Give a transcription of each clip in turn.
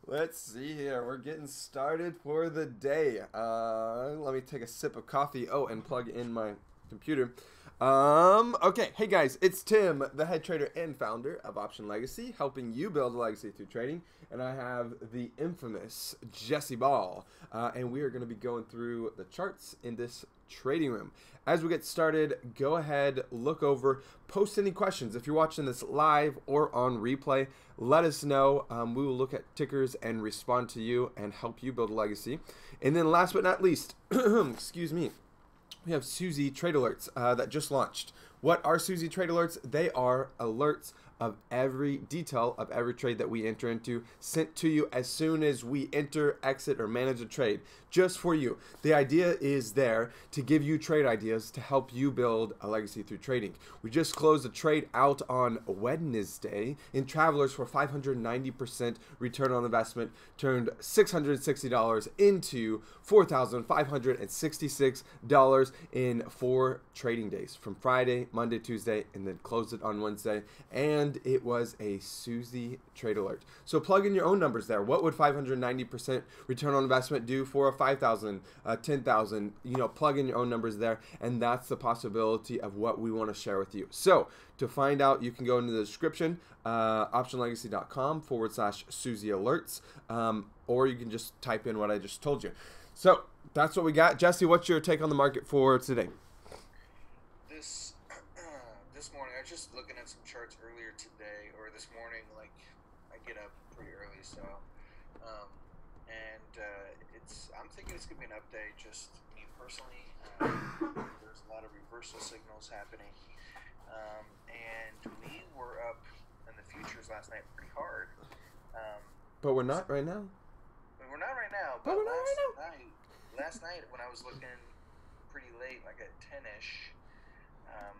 Let's see here. We're getting started for the day. Let me take a sip of coffee. Oh, and plug in my computer. Okay. Hey guys, it's Tim, the head trader and founder of Option Legacy, helping you build a legacy through trading. And I have the infamous Jesse Ball, and we are going to be going through the charts in this trading room. As we get started, go ahead, look over, post any questions. If you're watching this live or on replay, let us know. We will look at tickers and respond to you and help you build a legacy. And then last but not least, excuse me, we have Suzy Trade Alerts that just launched. What are Suzy Trade Alerts? They are alerts of every detail of every trade that we enter into, sent to you as soon as we enter, exit, or manage a trade, just for you. The idea is there to give you trade ideas to help you build a legacy through trading. We just closed a trade out on Wednesday in Travelers for 590% return on investment, turned $660 into $4,566 in 4 trading days from Friday, Monday, Tuesday, and then closed it on Wednesday. And it was a Suzy Trade Alert. So plug in your own numbers there. What would 590% return on investment do for a 5,000, 10,000? You know, plug in your own numbers there, and that's the possibility of what we want to share with you. So to find out, you can go into the description, optionlegacy.com/Suzy Alerts, or you can just type in what I just told you. So that's what we got. Jesse, what's your take on the market for today? This morning, I was just looking at some charts earlier today, or this morning. Like, I get up pretty early, so I'm thinking it's gonna be an update. Just me personally, there's a lot of reversal signals happening, and we were up in the futures last night pretty hard. But we're not right now. We're not right now, But but we're not right now. last night when I was looking pretty late, like at 10-ish,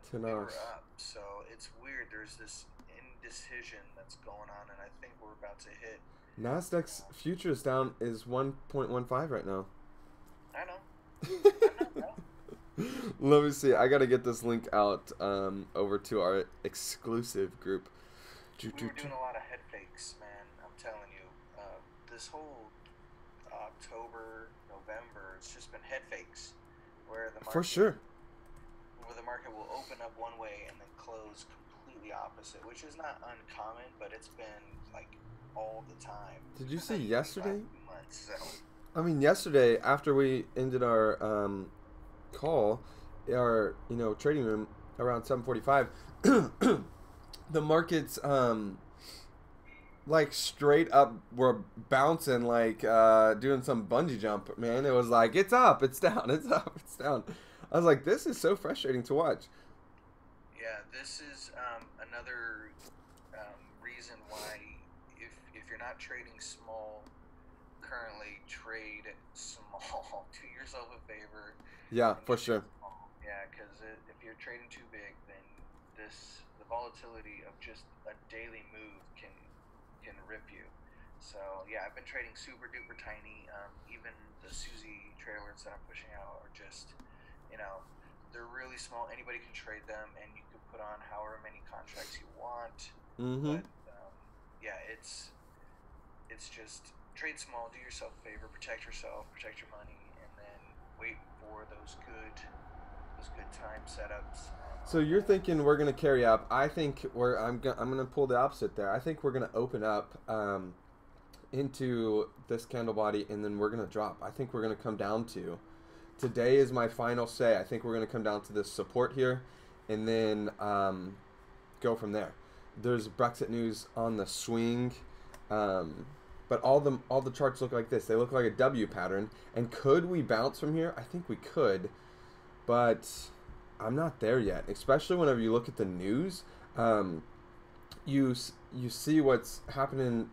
10 we were hours. up. So it's weird. There's this indecision that's going on, and I think we're about to hit. Nasdaq's futures down is 1.15 right now. I know. Let me see. I gotta get this link out over to our exclusive group. We were doing a lot of head fakes, man. I'm telling you. This whole October, November, it's just been head fakes, where the market, For sure. where the market will open up one way and then close completely opposite, which is not uncommon, but it's been like all the time. Did you see Like, yesterday? 5 months, so. I mean, yesterday after we ended our call, our trading room around 7:45, the markets like straight up were bouncing like doing some bungee jump, man. It was like it's up, it's down, it's up, it's down. I was like, this is so frustrating to watch. Yeah, this is another reason why if you're not trading small currently, trade small. Do yourself a favor. Yeah, And for trade sure. small. Yeah, because if you're trading too big, then the volatility of just a daily move can rip you. So yeah, I've been trading super duper tiny. Even the Suzy trailers that I'm pushing out are just, you know, they're really small. Anybody can trade them, and you can put on however many contracts you want. Mm-hmm. But yeah, it's just trade small, do yourself a favor, protect yourself, protect your money, and then wait for those good time setups. So you're thinking we're gonna carry up. I think I'm gonna pull the opposite there. I think we're gonna open up into this candle body, and then we're gonna drop. I think we're gonna come down to. Today is my final say. I think we're gonna come down to this support here, and then go from there. There's Brexit news on the swing, but all the charts look like this. They look like a W pattern. And could we bounce from here? I think we could, but I'm not there yet. Especially whenever you look at the news, you see what's happening,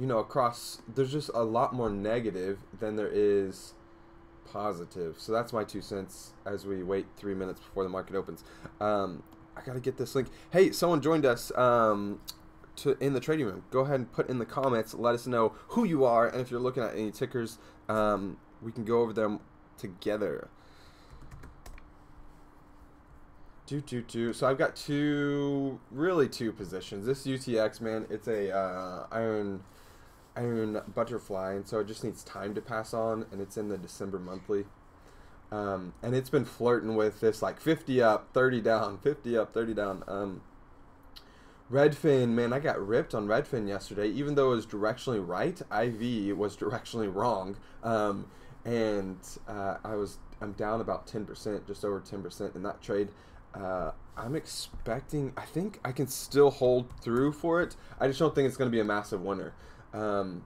across. There's just a lot more negative than there is positive. So that's my 2 cents as we wait 3 minutes before the market opens. I gotta get this link. Hey, someone joined us in the trading room. Go ahead and put in the comments. Let us know who you are, and if you're looking at any tickers, we can go over them together. So I've got two positions. This UTX, man, it's a iron Iron Butterfly, and so it just needs time to pass on, and it's in the December monthly. And it's been flirting with this like 50 up, 30 down, 50 up, 30 down. Redfin, man, I got ripped on Redfin yesterday, even though it was directionally right. IV was directionally wrong, and I'm down about 10%, just over 10% in that trade. I'm expecting. I think I can still hold through for it. I just don't think it's going to be a massive winner. So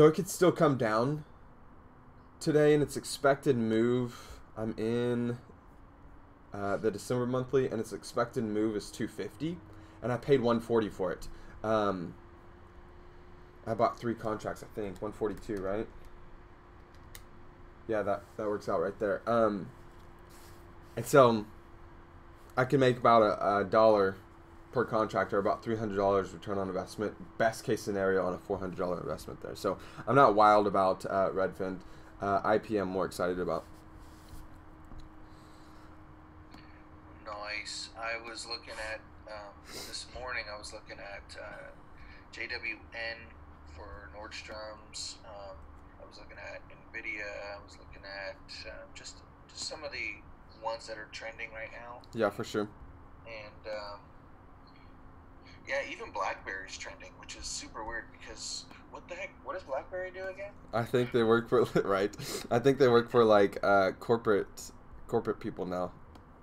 it could still come down today, and its expected move. I'm in the December monthly, and its expected move is 250, and I paid 140 for it. I bought 3 contracts, I think 142, right? Yeah, that works out right there. And so I can make about a dollar per contract, or about $300 return on investment. Best case scenario on a $400 investment there. So I'm not wild about Redfin. IPM more excited about. Nice. I was looking at this morning. I was looking at JWN for Nordstrom's. I was looking at Nvidia. I was looking at just some of the ones that are trending right now. Yeah, for sure. And yeah, even BlackBerry's trending, which is super weird because what the heck? What does BlackBerry do again? I think they work for right. I think they work for like corporate people now.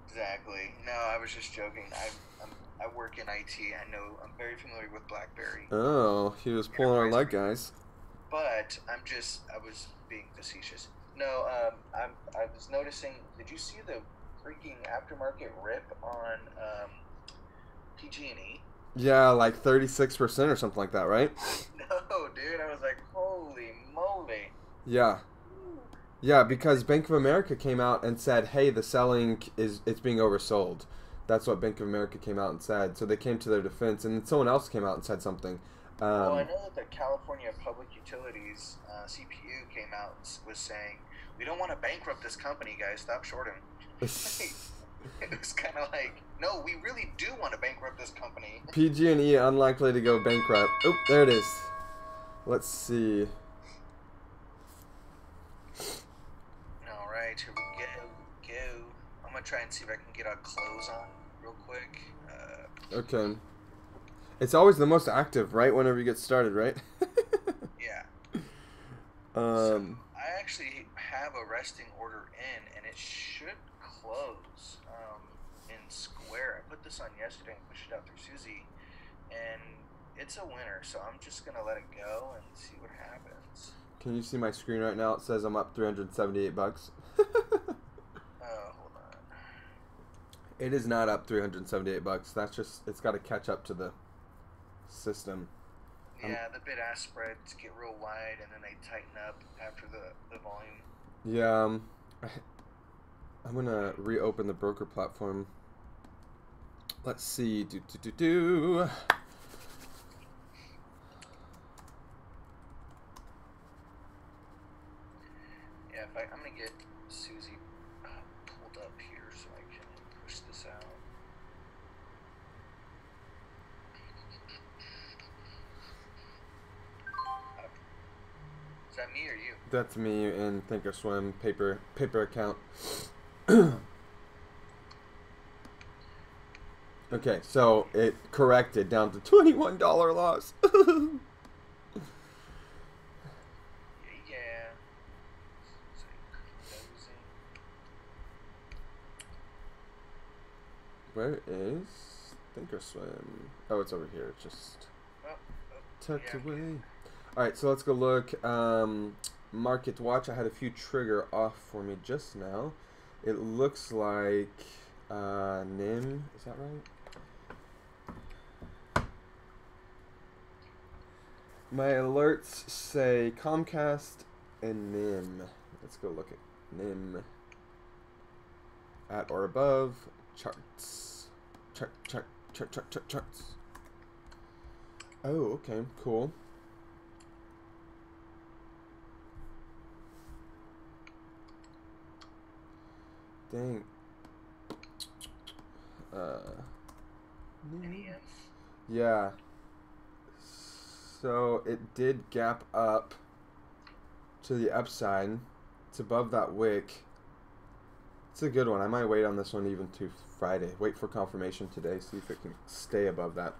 Exactly. No, I was just joking. I work in IT. I know. I'm very familiar with BlackBerry. Oh, he was pulling our leg, guys. But I was being facetious. No, I was noticing. Did you see the freaking aftermarket rip on PG&E? Yeah, like 36% or something like that, right? No, dude. I was like, holy moly. Yeah. Yeah, because Bank of America came out and said, hey, it's being oversold. That's what Bank of America came out and said. So they came to their defense, and then someone else came out and said something. Well, I know that the California Public Utilities CPU came out and was saying, we don't want to bankrupt this company, guys. Stop shorting. It was kind of like, no, we really do want to bankrupt this company. PG&E unlikely to go bankrupt. Oh, there it is. Let's see. All right, here we go. I'm going to try and see if I can get our close on real quick. Okay. It's always the most active, right? Whenever you get started, right? Yeah. So I actually have a resting order in, and it should close in Square. I put this on yesterday and pushed it out through Susie, and it's a winner, so I'm just going to let it go and see what happens. Can you see my screen right now? It says I'm up $378. Oh, hold on. It is not up $378. That's just, it's got to catch up to the system. Yeah, the bid-ask spreads get real wide, and then they tighten up after the volume. Yeah, I'm going to reopen the broker platform. Let's see. Yeah, I'm going to get Susie pulled up here so I can push this out. Is that me or you? That's me in Thinkorswim paper account. Okay, so it corrected down to $21 loss. Yeah. Where is Thinkorswim? Oh, it's over here. Just tucked away. Alright, so let's go look. Market Watch. I had a few trigger off for me just now. It looks like NIM. Is that right? My alerts say Comcast and NIM. Let's go look at NIM. At or above. Charts. Charts. Oh, okay. Cool. Dang. NEM. Yeah. So it did gap up to the upside. It's above that wick. It's a good one. I might wait on this one even to Friday. Wait for confirmation today. See if it can stay above that.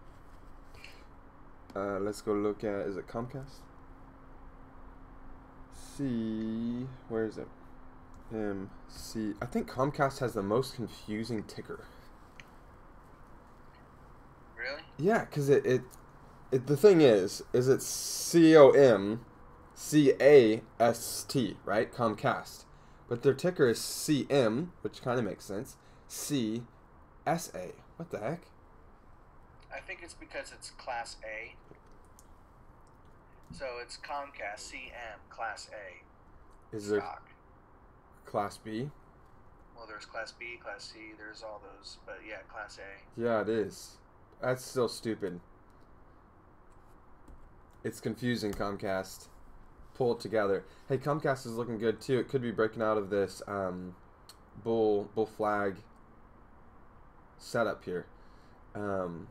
Let's go look at, is it Comcast? C, where is it? C. I think Comcast has the most confusing ticker. Really? Yeah, because the thing is it's COMCAST, right? Comcast. But their ticker is CM, which kind of makes sense. CSA. What the heck? I think it's because it's Class A. So it's Comcast CM Class A. Is there stock. Class B? Well, there's Class B, Class C, there's all those, but yeah, Class A. Yeah, it is. That's still stupid. It's confusing, Comcast. Pull it together. Hey, Comcast is looking good too. It could be breaking out of this bull flag setup here. Sweet.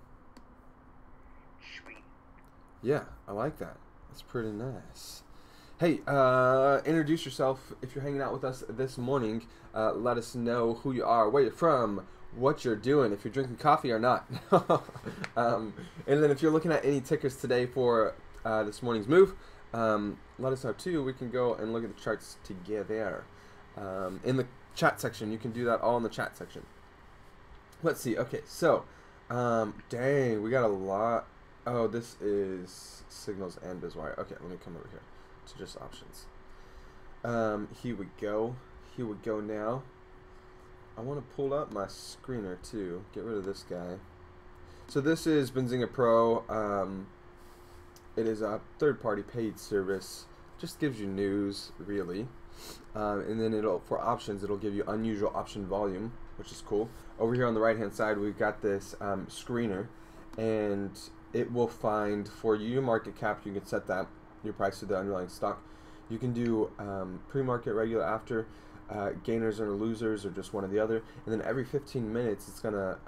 Yeah, I like that. That's pretty nice. Hey, introduce yourself if you're hanging out with us this morning. Let us know who you are, where you're from, what you're doing, if you're drinking coffee or not. And then if you're looking at any tickers today for this morning's move, let us know too. We can go and look at the charts together in the chat section. You can do that all in the chat section. Let's see. Okay, so dang, we got a lot. Oh, this is signals and bizwire. Okay, let me come over here to just options. Here we go. Here we go now. I want to pull up my screener too. Get rid of this guy. So this is Benzinga Pro. It is a third-party paid service. Just gives you news, really. And then for options, it'll give you unusual option volume, which is cool. Over here on the right-hand side, we've got this screener, and it will find for you your market cap. You can set that your price to the underlying stock. You can do pre-market, regular, after, gainers or losers, or just one or the other. And then every 15 minutes, it's gonna,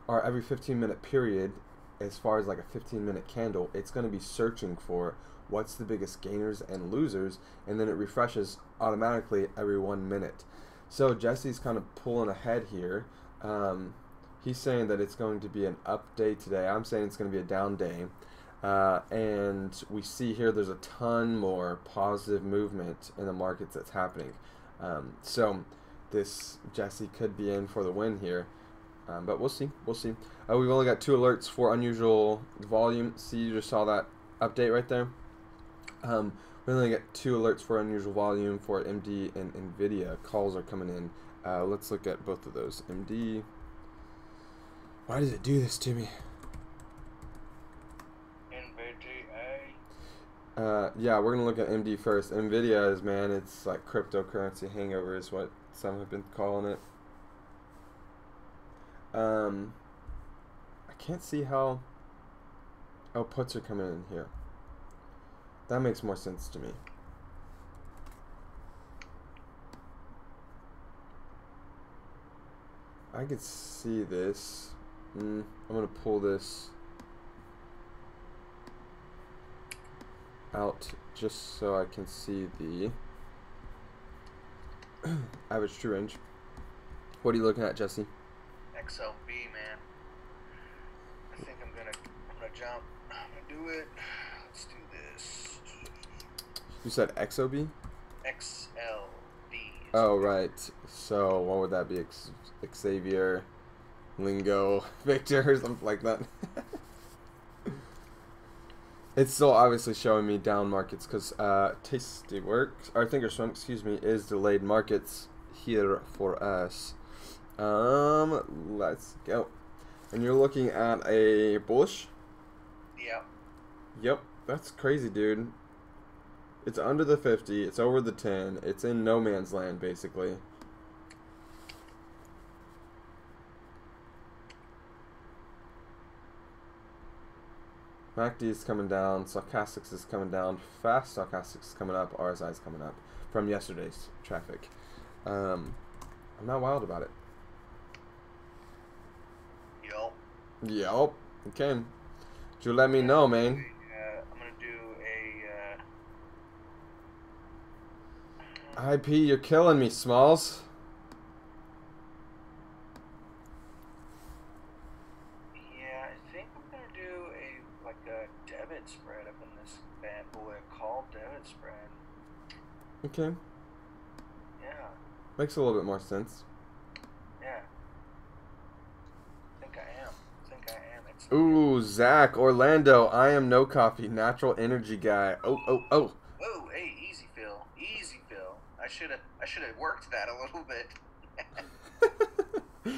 or every 15-minute period, as far as like a 15-minute candle, it's going to be searching for what's the biggest gainers and losers, and then it refreshes automatically every 1 minute. So Jesse's kind of pulling ahead here. He's saying that it's going to be an up day today. I'm saying it's going to be a down day. And we see here there's a ton more positive movement in the markets that's happening. So this Jesse could be in for the win here. But we'll see. We'll see. We've only got 2 alerts for unusual volume. See, you just saw that update right there. We only got 2 alerts for unusual volume for MD and NVIDIA. Calls are coming in. Let's look at both of those. MD. Why does it do this to me? NVIDIA. Yeah, we're gonna look at MD first. NVIDIA is, man, it's like cryptocurrency hangover is what some have been calling it. I can't see how. Oh, puts are coming in here. That makes more sense to me. I could see this. I'm gonna pull this out just so I can see the average true range. What are you looking at, Jesse? XLB, man. I think I'm gonna jump. I'm gonna do it. Let's do this. You said XOB? XLB. Oh, right. So what would that be? Xavier, Lingo, Victor, or something like that. It's still obviously showing me down markets because Tastyworks, or Thinkorswim, excuse me, is delayed markets here for us. Let's go. And you're looking at a bullish? Yep. Yep, that's crazy, dude. It's under the 50, it's over the 10, it's in no man's land, basically. MACD is coming down, Stochastics is coming down, fast Stochastics is coming up, RSI is coming up from yesterday's traffic. I'm not wild about it. Yup. Yup. Okay. You let me know, man. IP, you're killing me, Smalls. Yeah, I think I'm gonna do a debit spread up in this bad boy. A call debit spread. Okay. Yeah. Makes a little bit more sense. Yeah. I think I am. I think I am. It's Ooh, Zach, Orlando, I am no coffee, natural energy guy. Oh. Whoa, hey, easy Phil. Easy Phil. I should have worked that a little bit.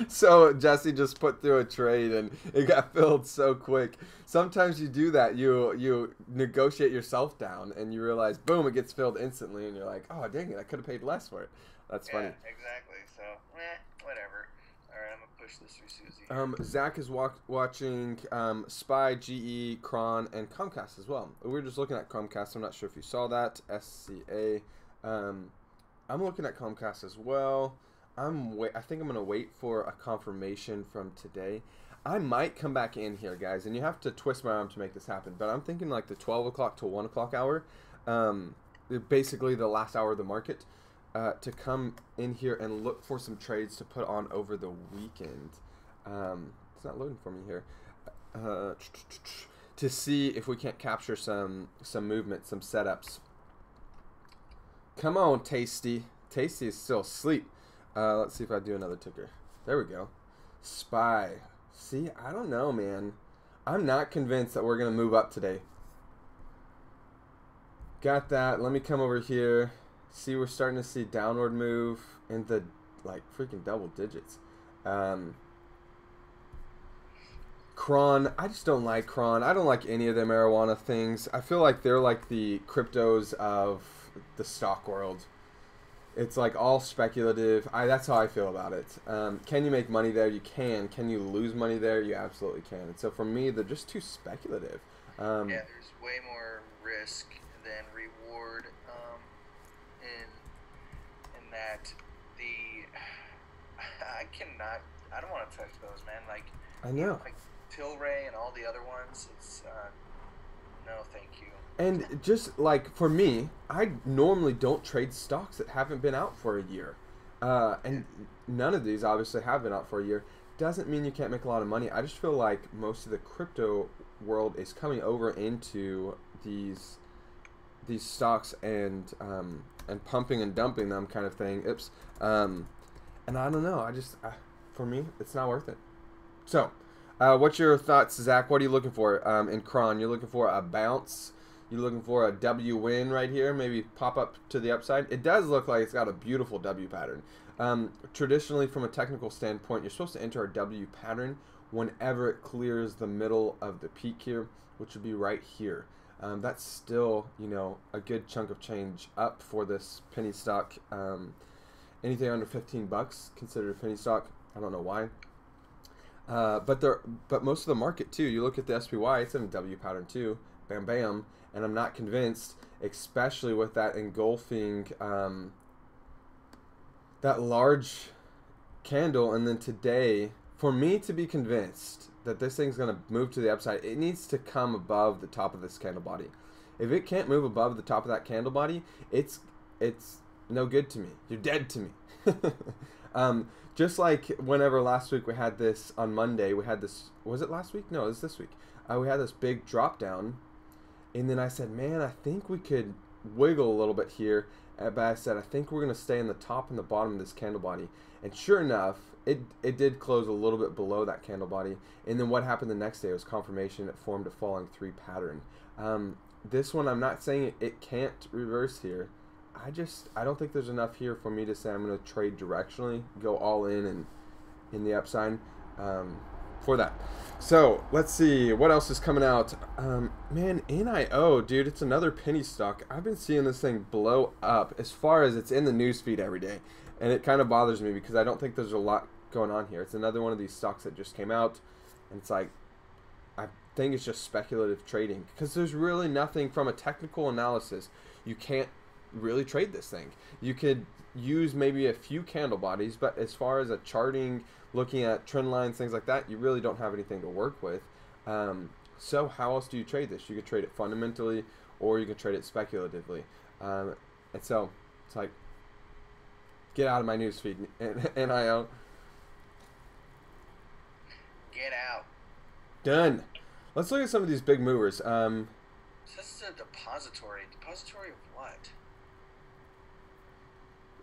So Jesse just put through a trade and it got filled so quick. Sometimes you do that. You negotiate yourself down and you realize, boom, it gets filled instantly, and you're like, oh dang it, I could have paid less for it. That's funny. Yeah, exactly. So, whatever. All right, I'm gonna push this through Susie. Zach is watching Spy, GE, Kron, and Comcast as well. We were just looking at Comcast. I'm not sure if you saw that. SCA. I'm looking at Comcast as well. I think I'm gonna wait for a confirmation from today. I might come back in here, guys, and you have to twist my arm to make this happen. But I'm thinking like the 12 o'clock to 1 o'clock hour, basically the last hour of the market, to come in here and look for some trades to put on over the weekend. It's not loading for me here. To see if we can't capture some movement, some setups. Come on, Tasty. Tasty is still asleep. Let's see if I do another ticker. There we go. Spy. See, I don't know, man. I'm not convinced that we're going to move up today. Got that. Let me come over here. See, we're starting to see downward move in the, like, freaking double digits. Kron. I just don't like Kron. I don't like any of the marijuana things. I feel like they're like the cryptos of the stock world. It's like all speculative. That's how I feel about it. Can you make money there? You can. Can you lose money there? You absolutely can. And so for me, they're just too speculative. Yeah, there's way more risk than reward in that I don't want to touch those, man. Like, I know. Like Tilray and all the other ones, it's no thank you. And just like for me, I normally don't trade stocks that haven't been out for a year. And none of these obviously have been out for a year. Doesn't mean you can't make a lot of money. I just feel like most of the crypto world is coming over into these stocks and pumping and dumping them kind of thing. Oops. And I don't know. For me, it's not worth it. So, what's your thoughts, Zach? What are you looking for in Kron? You're looking for a bounce. You're looking for a W win right here, maybe pop up to the upside. It does look like it's got a beautiful W pattern. Traditionally, from a technical standpoint, you're supposed to enter a W pattern whenever it clears the middle of the peak here, which would be right here. That's still, a good chunk of change up for this penny stock. Anything under 15 bucks considered a penny stock. I don't know why. But most of the market too. You look at the SPY; it's in a W pattern too. Bam, bam. And I'm not convinced, especially with that engulfing, that large candle. And then today, for me to be convinced that this thing's going to move to the upside, it needs to come above the top of this candle body. If it can't move above the top of that candle body, it's no good to me. You're dead to me. Just like whenever last week we had this on Monday, we had this, was it last week? No, it was this week. We had this big drop down. And then I said, man, I think we could wiggle a little bit here. But I said, I think we're going to stay in the top and the bottom of this candle body. And sure enough, it did close a little bit below that candle body. And then what happened the next day was confirmation. It formed a falling 3 pattern. This one, I'm not saying it can't reverse here. I don't think there's enough here for me to say I'm going to trade directionally, go all in the upside for that. So let's see what else is coming out. Man, NIO, dude, it's another penny stock. I've been seeing this thing blow up as far as it's in the news feed every day, and it kind of bothers me because I don't think there's a lot going on here. It's another one of these stocks that just came out, and it's like, I think it's just speculative trading because there's really nothing from a technical analysis. You can't really trade this thing. You could use maybe a few candle bodies, but as far as a charting, looking at trend lines, things like that, you really don't have anything to work with. So how else do you trade this? You could trade it fundamentally, or you can trade it speculatively. And so it's like, Get out of my newsfeed, NIO. Get out. Done. Let's look at some of these big movers. So this is a depository. Depository of what?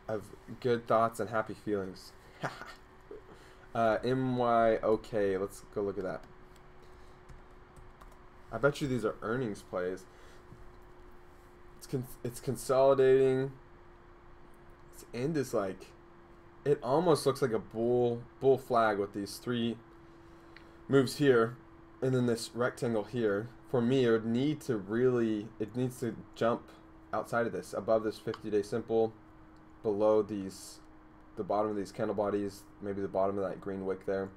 Of good thoughts and happy feelings. MYOK. Let's go look at that. I bet you these are earnings plays. It's consolidating. Its end is like, it almost looks like a bull flag with these three moves here, and then this rectangle here. For me, it needs to jump outside of this, above this 50-day simple, below the bottom of these candle bodies, maybe the bottom of that green wick there.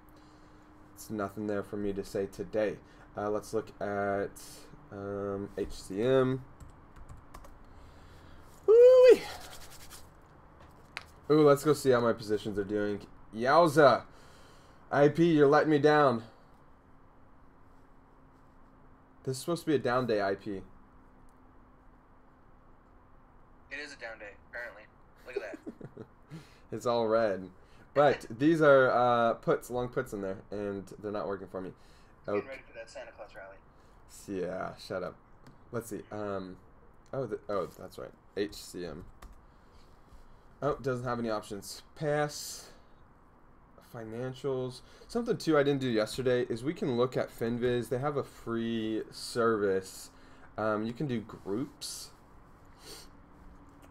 It's nothing there for me to say today. Let's look at HCM. Woo-wee. Ooh, let's go see how my positions are doing. Yowza! IP, you're letting me down. This is supposed to be a down day, IP. It is a down day, apparently. Look at that. It's all red. But these are puts, long puts in there, and they're not working for me. Okay. Getting ready for that Santa Claus rally. Yeah, shut up. Let's see. That's right. HCM. Oh, doesn't have any options. Pass. Financials. Something too I didn't do yesterday is we can look at FinViz. They have a free service. You can do groups.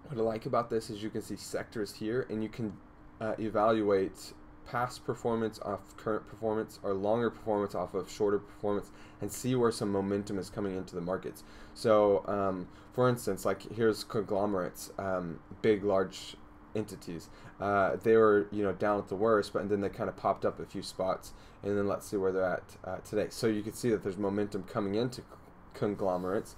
What I like about this is you can see sectors here, and you can evaluate past performance off current performance or longer performance off of shorter performance and see where some momentum is coming into the markets. So for instance, like here's conglomerates, big large entities. They were down at the worst, but then they kind of popped up a few spots, and then let's see where they're at today. So you can see that there's momentum coming into conglomerates.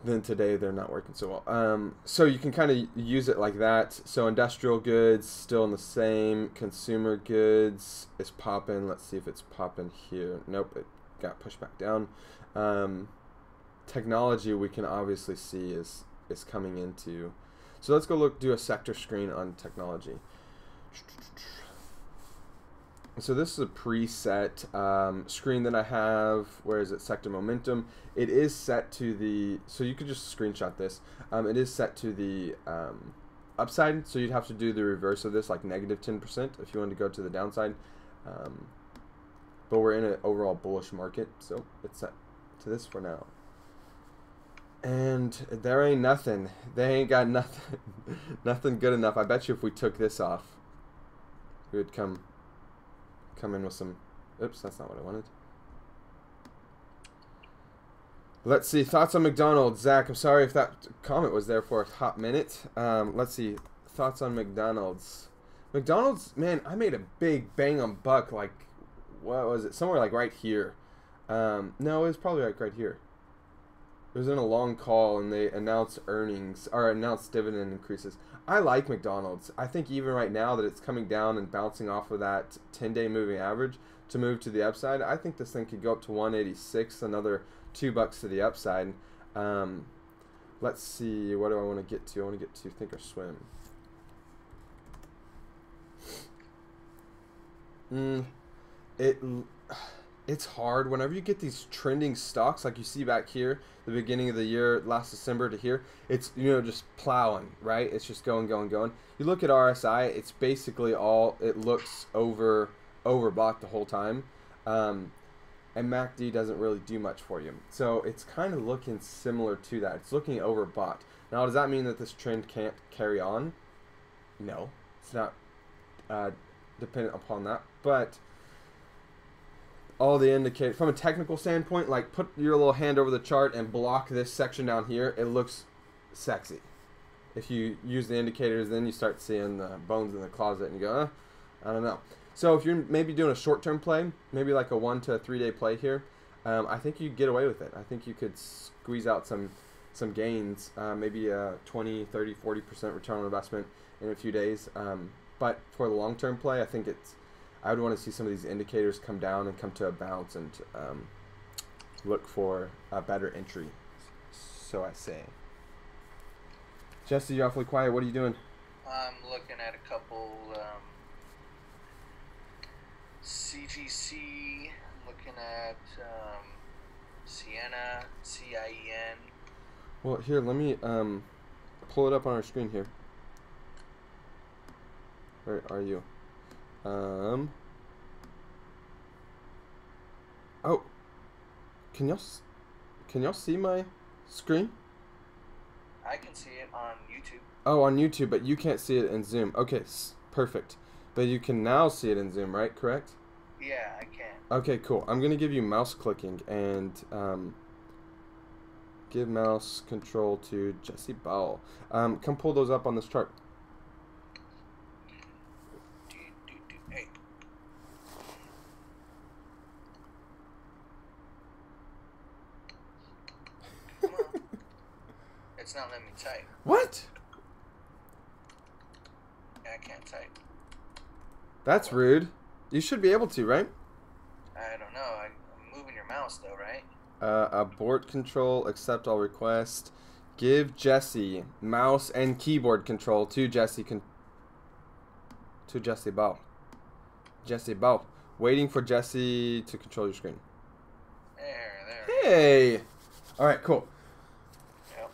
Then today they're not working so well. So you can kind of use it like that. So industrial goods still in the same. Consumer goods is popping. Let's see if it's popping here. Nope, it got pushed back down. Technology we can obviously see is coming into. So let's go do a sector screen on technology. So this is a preset screen that I have. Where is it? Sector momentum. It is set to the, so you could just screenshot this. It is set to the upside, so you'd have to do the reverse of this, like negative 10% if you wanted to go to the downside. But we're in an overall bullish market, so it's set to this for now. And there ain't nothing. They ain't got nothing, nothing good enough. I bet you if we took this off, we would come in with some, oops, that's not what I wanted. Let's see, thoughts on McDonald's. Zach, I'm sorry if that comment was there for a hot minute. Let's see, thoughts on McDonald's. McDonald's, man, I made a big bang on buck, like, what was it, somewhere like right here. No, it was probably like right here. It was in a long call, and they announced earnings, or announced dividend increases. I like McDonald's. I think even right now that it's coming down and bouncing off of that 10-day moving average to move to the upside, I think this thing could go up to 186, another $2 to the upside. Let's see, what do I want to get to? I want to get to Thinkorswim. It's hard whenever you get these trending stocks like you see back here, the beginning of the year, last December to here. It's just plowing, right? It's just going. You look at RSI, it's basically all, it looks overbought the whole time, and MACD doesn't really do much for you. So it's kind of looking similar to that. It's looking overbought. Now, does that mean that this trend can't carry on? No, it's not dependent upon that, but all the indicators from a technical standpoint, like put your little hand over the chart and block this section down here, it looks sexy. If you use the indicators, then you start seeing the bones in the closet and you go, I don't know. So if you're maybe doing a short-term play, maybe like a 1 to 3 day play here, I think you get away with it. I think you could squeeze out some gains, maybe a 20, 30, 40% return on investment in a few days. But for the long-term play, I think I would want to see some of these indicators come down and come to a bounce and look for a better entry, so I say. Jesse, you're awfully quiet. What are you doing? I'm looking at a couple CGC. I'm looking at Sienna, CIEN. Well, here, let me pull it up on our screen here. Where are you? Oh, can y'all see my screen? I can see it on YouTube. Oh, on YouTube, but you can't see it in Zoom. Okay, perfect. But you can now see it in Zoom, right? Correct? Yeah, I can. Okay, cool. I'm gonna give you mouse clicking and give mouse control to Jesse Bowell. Come pull those up on this chart. Hey. Come on. It's not letting me type. What? Yeah, I can't type. That's rude. You should be able to, right? I don't know. I'm moving your mouse though, right? Abort control, accept all requests. Give Jesse mouse and keyboard control to Jesse Bowell. Jesse Bowell. Waiting for Jesse to control your screen. There. Hey! Alright, cool. Yep.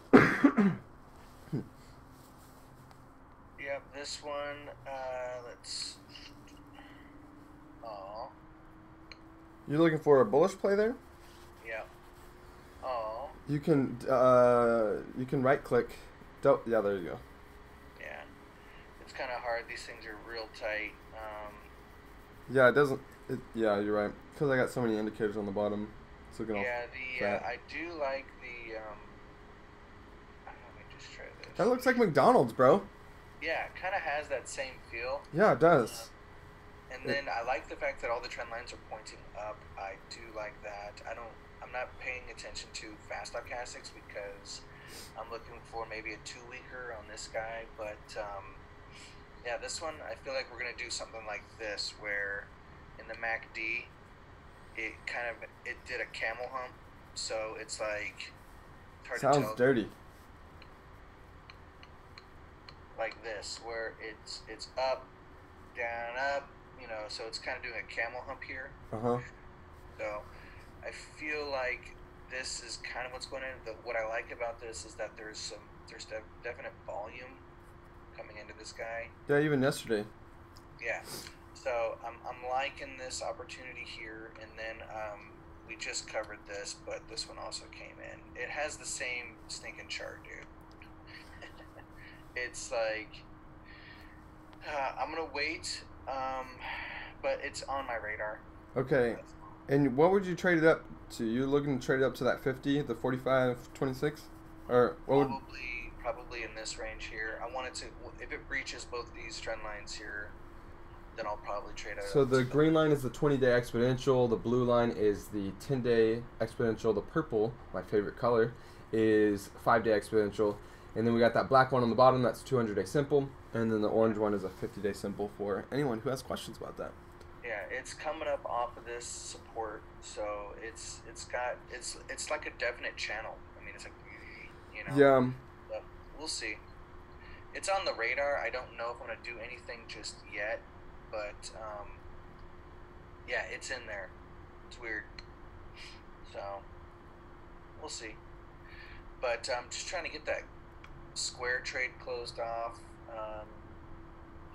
Yep, this one, let's... Aw. You're looking for a bullish play there? Yep. Aw. You can right click. Yeah, there you go. Yeah. It's kind of hard. These things are real tight. Yeah, it doesn't. Yeah, you're right. Because I got so many indicators on the bottom. It's looking Yeah, fat. I do like the, let me just try this. That looks like McDonald's, bro. Yeah, it kind of has that same feel. Yeah, it does. And then I like the fact that all the trend lines are pointing up. I do like that. I'm not paying attention to fast stochastics because I'm looking for maybe a 2-weeker on this guy. But yeah, this one I feel like we're gonna do something like this, where in the MACD it did a camel hump, so it's like it's hard to Sounds tell. dirty. Like this, where it's up, down, up. You know, so it's kind of doing a camel hump here. Uh-huh. So I feel like this is kind of what's going on. What I like about this is that there's definite volume coming into this guy. Yeah, even yesterday. Yeah. So I'm liking this opportunity here, and then we just covered this, but this one also came in. It has the same stinking chart, dude. It's like I'm gonna wait. But it's on my radar. Okay. And what would you trade it up to? You looking to trade it up to that 50, the 45, 26? Or what would... Probably in this range here. I wanted to, if it breaches both these trend lines here, then I'll probably trade it. So the green line is the 20-day exponential, the blue line is the 10-day exponential, the purple, my favorite color, is 5-day exponential. And then we got that black one on the bottom, that's 200-day simple. And then the orange one is a 50-day simple for anyone who has questions about that. Yeah, it's coming up off of this support, so it's like a definite channel. I mean, it's like, you know. Yeah. So we'll see. It's on the radar. I don't know if I'm gonna do anything just yet, but yeah, it's in there. It's weird. So we'll see. But I'm just trying to get that Square trade closed off.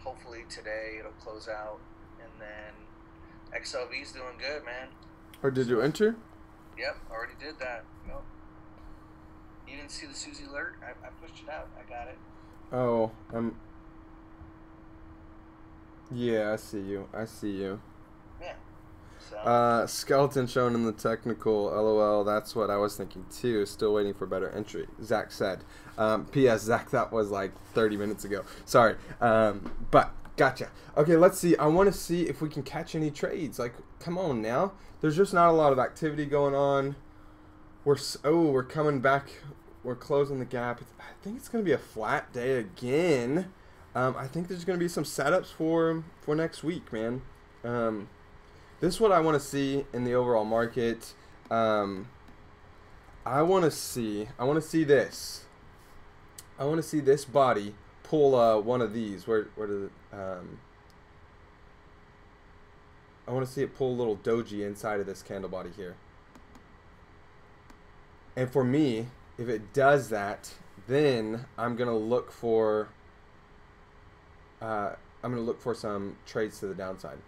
Hopefully today it'll close out, and then XLV's doing good, man. Or did you enter? Yep, already did that. Nope. You didn't see the Susie alert? I pushed it out. I got it. Oh, yeah, I see you. Yeah. So. Skeleton shown in the technical. LOL. That's what I was thinking too. Still waiting for better entry. Zach said. P.S. Zach, that was like 30 minutes ago. Sorry. But gotcha. Okay, let's see. I want to see if we can catch any trades. Like, come on now. There's just not a lot of activity going on. We're coming back. We're closing the gap. I think it's gonna be a flat day again. I think there's gonna be some setups for next week, man. This is what I want to see in the overall market. I want to see this. I want to see this body pull one of these. Where does it? I want to see it pull a little doji inside of this candle body here. And for me, if it does that, then I'm gonna look for some trades to the downside.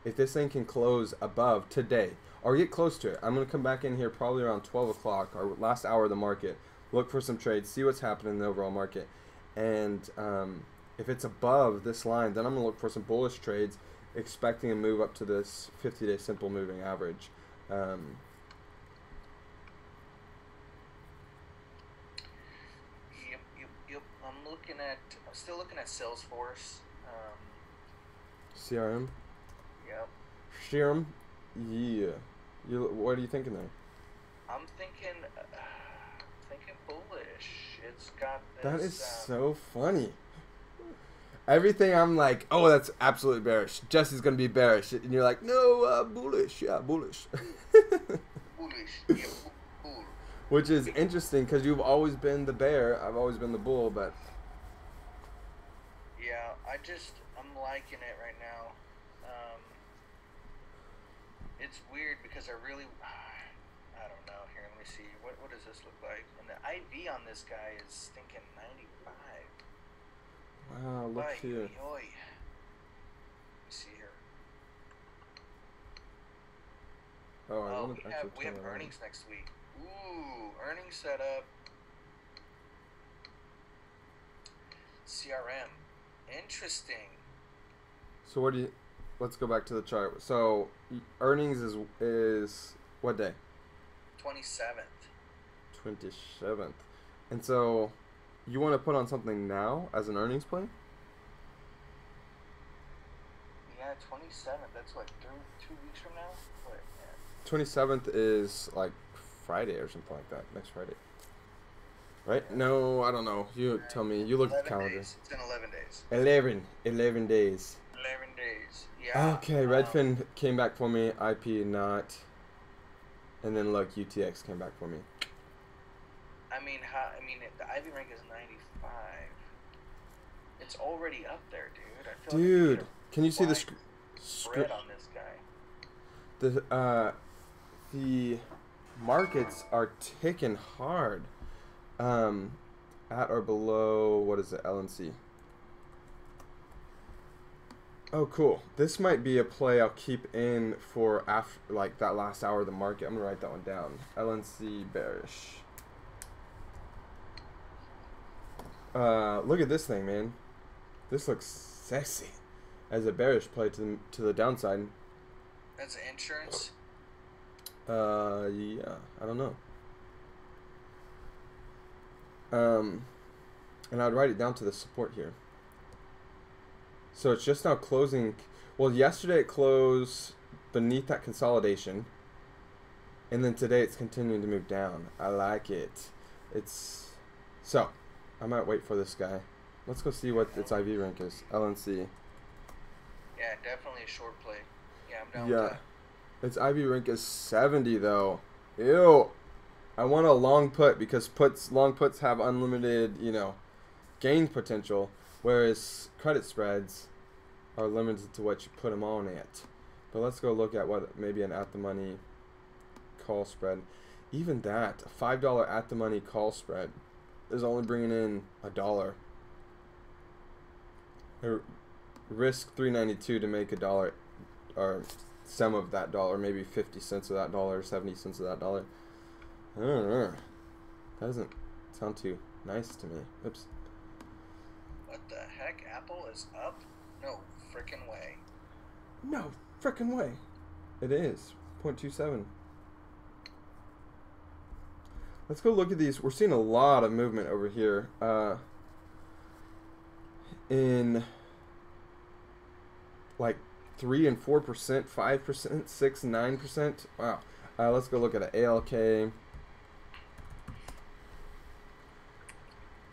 If this thing can close above today or get close to it, I'm gonna come back in here probably around 12 o'clock or last hour of the market, look for some trades, see what's happening in the overall market, and if it's above this line, then I'm gonna look for some bullish trades, expecting a move up to this 50-day simple moving average. Yep. I'm still looking at Salesforce. CRM? Yep. Serum? Yeah. What are you thinking there? I'm thinking bullish. It's got this. That is so funny. Everything I'm like, oh, that's absolutely bearish. Jesse's gonna be bearish, and you're like, no, bullish. Yeah, bullish. Bullish. Yeah, bull. Which is interesting because you've always been the bear. I've always been the bull, but yeah, I'm liking it right now. It's weird because I don't know. Here, let me see. What does this look like? And the IV on this guy is stinking 95. wow, look here. Let me see here. Oh, we have earnings next week. Ooh, earnings setup. CRM. Interesting. So let's go back to the chart. So earnings is what day? 27th. 27th. And so you want to put on something now as an earnings play? Yeah, 27th. That's what, 2 weeks from now? What? Yeah. 27th is like Friday or something like that. Next Friday. Right? No, I don't know. You tell me. You look at the calendar. Days. It's in 11 days. 11 days. 11 days. Yeah. Okay, Redfin came back for me. IP not. And then look, UTX came back for me. I mean, the Ivy rank is 95. It's already up there, dude. I feel Dude, like can you see the spread on this guy? The markets are ticking hard. At or below, what is it, LNC? Oh, cool. This might be a play I'll keep in for after, like, that last hour of the market. I'm gonna write that one down. LNC bearish. Look at this thing, man. This looks sexy as a bearish play to the downside. That's insurance. Yeah, I don't know. And I'd write it down to the support here. So it's just now closing. Well, yesterday it closed beneath that consolidation. And then today it's continuing to move down. I like it. So, I might wait for this guy. Let's go see what its IV rank is. LNC. Yeah, definitely a short play. Yeah, I'm down with that. Its IV rank is 70 though. Ew. I want a long put because long puts have unlimited, gain potential, whereas credit spreads are limited to what you put them on at. But let's go look at what maybe an at the money call spread. Even that, a $5 at the money call spread is only bringing in $1. Risk $3.92 to make $1, or some of that dollar, maybe 50 cents of that dollar, 70 cents of that dollar. I don't know. That doesn't sound too nice to me. Oops. What the heck? Apple is up? No frickin' way. No frickin' way. It is 0.27. Let's go look at these. We're seeing a lot of movement over here. In like 3 and 4%, 5%, 6, 9%. Wow. Let's go look at an ALK.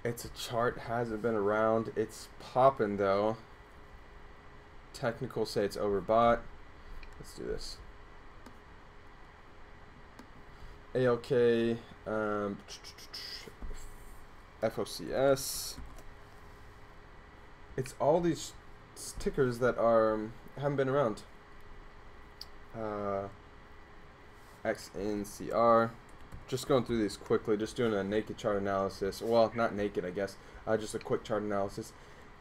It's a chart, hasn't been around. It's popping though. Technical say it's overbought. Let's do this. ALK, FOCS. it's all these stickers that are haven't been around. XNCR. Just going through these quickly, just doing a naked chart analysis. Well, not naked, I guess. Just a quick chart analysis.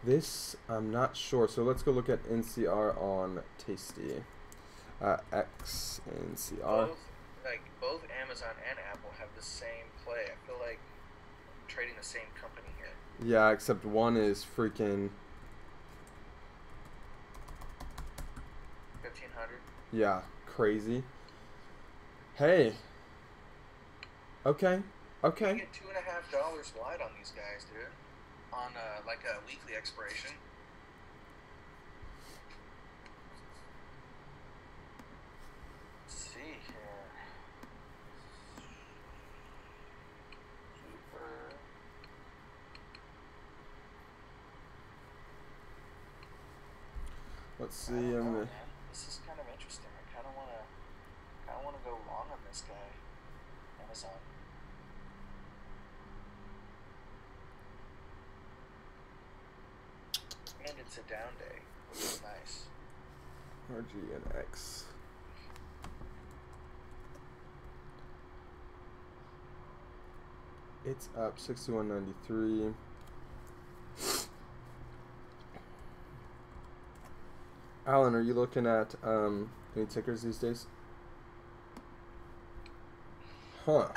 This, I'm not sure. So let's go look at NCR on Tasty. XNCR. Both Amazon and Apple have the same play. I feel like I'm trading the same company here. Yeah, except one is freaking 1,500. Yeah, crazy. Hey. Okay. Okay. You get $2.50 wide on these guys, dude. On like a weekly expiration. Let's see here. Super. Let's see. I'm gonna. This is kind of interesting. I kind of wanna go long on this guy. Amazon. And it's a down day, which is nice. RGNX. It's up 61.93. Alan, are you looking at any tickers these days? Huh.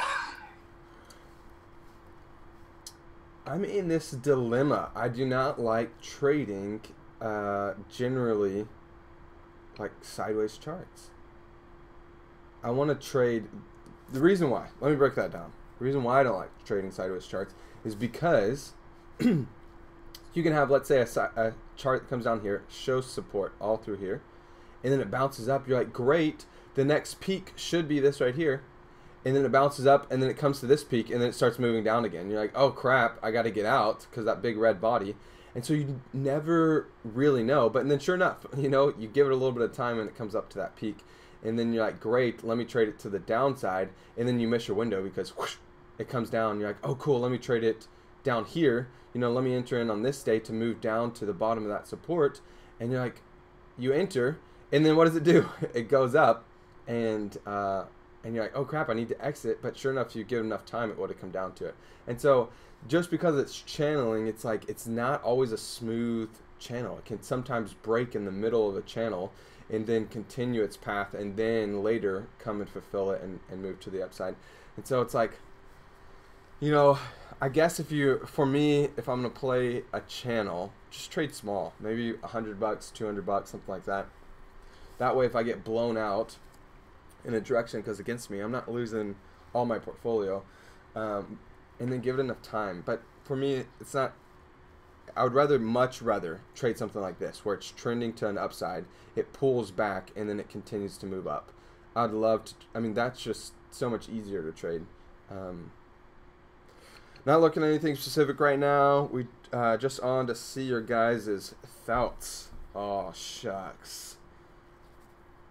I'm in this dilemma. I do not like trading generally like sideways charts. I want to trade. The reason why, let me break that down. The reason why I don't like trading sideways charts is because you can have, let's say, a chart that comes down here, shows support all through here, and then it bounces up. You're like, great, the next peak should be this right here. And then it bounces up, and then it comes to this peak, and then it starts moving down again. You're like, oh, crap, I got to get out because that big red body. And so you never really know. But then sure enough, you know, you give it a little bit of time, and it comes up to that peak. And then you're like, great, let me trade it to the downside. And then you miss your window because whoosh, it comes down. You're like, oh, cool, let me trade it down here. You know, let me enter in on this day to move down to the bottom of that support. And you're like, you enter, and then what does it do? It goes up, and you're like, oh crap, I need to exit. But sure enough, you give it enough time, it would have come down to it. And so just because it's channeling, it's like it's not always a smooth channel. It can sometimes break in the middle of a channel and then continue its path and then later come and fulfill it and move to the upside. And so it's like, you know, I guess for me, if I'm going to play a channel, just trade small, maybe $100, $200, something like that. That way, if I get blown out in a direction because against me, I'm not losing all my portfolio, and then give it enough time. But for me, it's not. I would much rather trade something like this where it's trending to an upside, it pulls back, and then it continues to move up. I'd love to. I mean, that's just so much easier to trade. Not looking at anything specific right now. We just on to see your guys' thoughts. Oh shucks.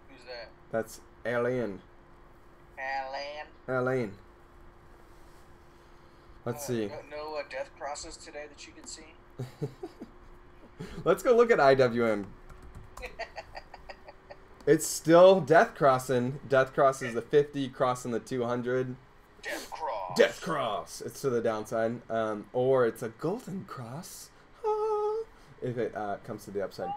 Who's that? That's Alien. Alien. Let's see. No death crosses today that you can see? Let's go look at IWM. It's still death crossing. Death cross is the 50, crossing the 200. Death cross. Death cross. It's to the downside. Or it's a golden cross. If it comes to the upside.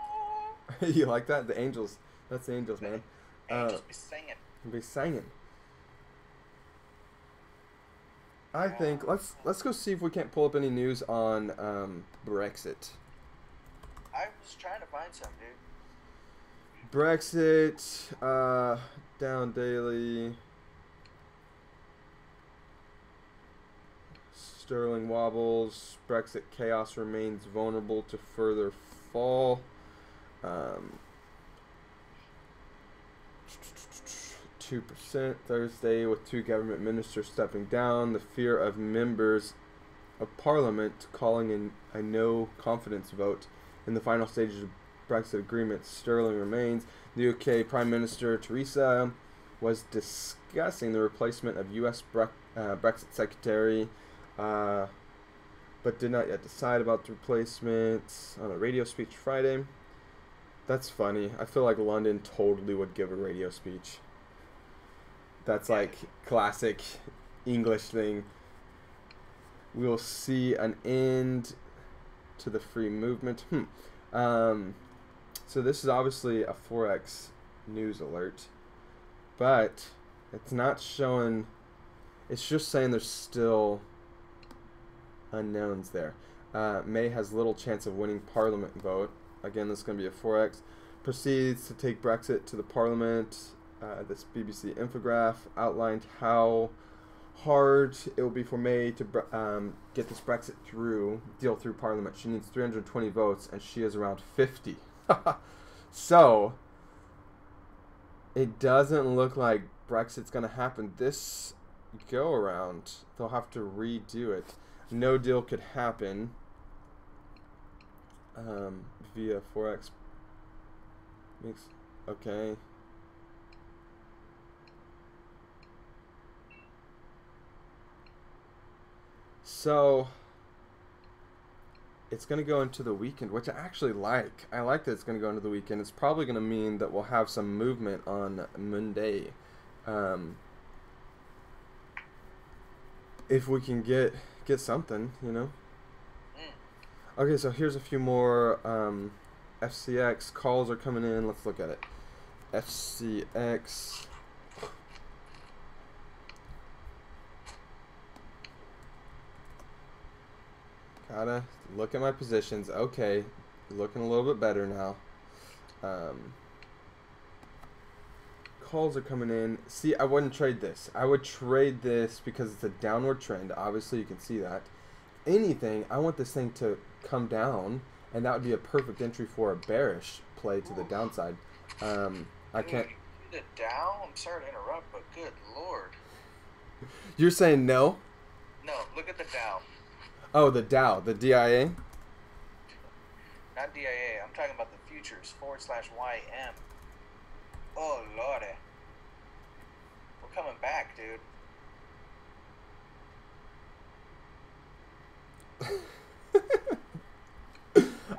You like that? The angels. That's the angels, man. Angels be singing. Be singing. I think let's go see if we can't pull up any news on Brexit. I was trying to find some, dude. Brexit, down daily. Sterling wobbles. Brexit chaos remains vulnerable to further fall. 2% Thursday, with 2 government ministers stepping down. The fear of members of parliament calling in a no confidence vote in the final stages of Brexit agreement. Sterling remains. The UK Prime Minister Theresa was discussing the replacement of US Brexit Secretary but did not yet decide about the replacement on a radio speech Friday. That's funny. I feel like London totally would give a radio speech. That's like classic English thing. We'll see an end to the free movement. So this is obviously a Forex news alert, but it's not showing. It's just saying there's still unknowns there. May has little chance of winning Parliament vote. Again, this is going to be a Forex. Proceeds to take Brexit to the Parliament. This BBC infograph outlined how hard it will be for May to get this Brexit deal through Parliament. She needs 320 votes, and she is around 50. So, it doesn't look like Brexit's going to happen this go around. They'll have to redo it. No deal could happen via Forex. Okay. So it's going to go into the weekend, which I actually like. I like that it's going to go into the weekend. It's probably going to mean that we'll have some movement on Monday. If we can get something, you know. Okay, so here's a few more FCX calls are coming in. Let's look at it. FCX. Gotta look at my positions. Okay, looking a little bit better now. Calls are coming in. See, I wouldn't trade this. I would trade this because it's a downward trend. Obviously, you can see that. Anything, I want this thing to come down, and that would be a perfect entry for a bearish play to the downside. I can't. The Dow? I'm sorry to interrupt, but good lord. You're saying no? No, look at the Dow. Oh, the Dow, the DIA? Not DIA. I'm talking about the futures /YM. Oh lordy. We're coming back, dude.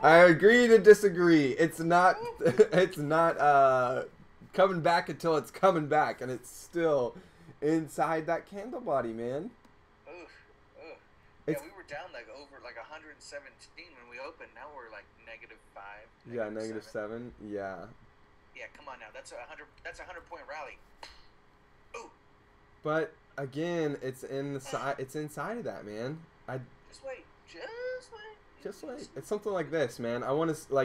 I agree to disagree. It's not coming back until it's coming back, and it's still inside that candle body, man. Yeah, we were down like over like 117 when we opened. Now we're like -5. Yeah, -7. Yeah. Yeah, come on now. That's a 100-point rally. Ooh. But again, it's inside of that, man. Just wait. Just wait. It's something like this, man. I want to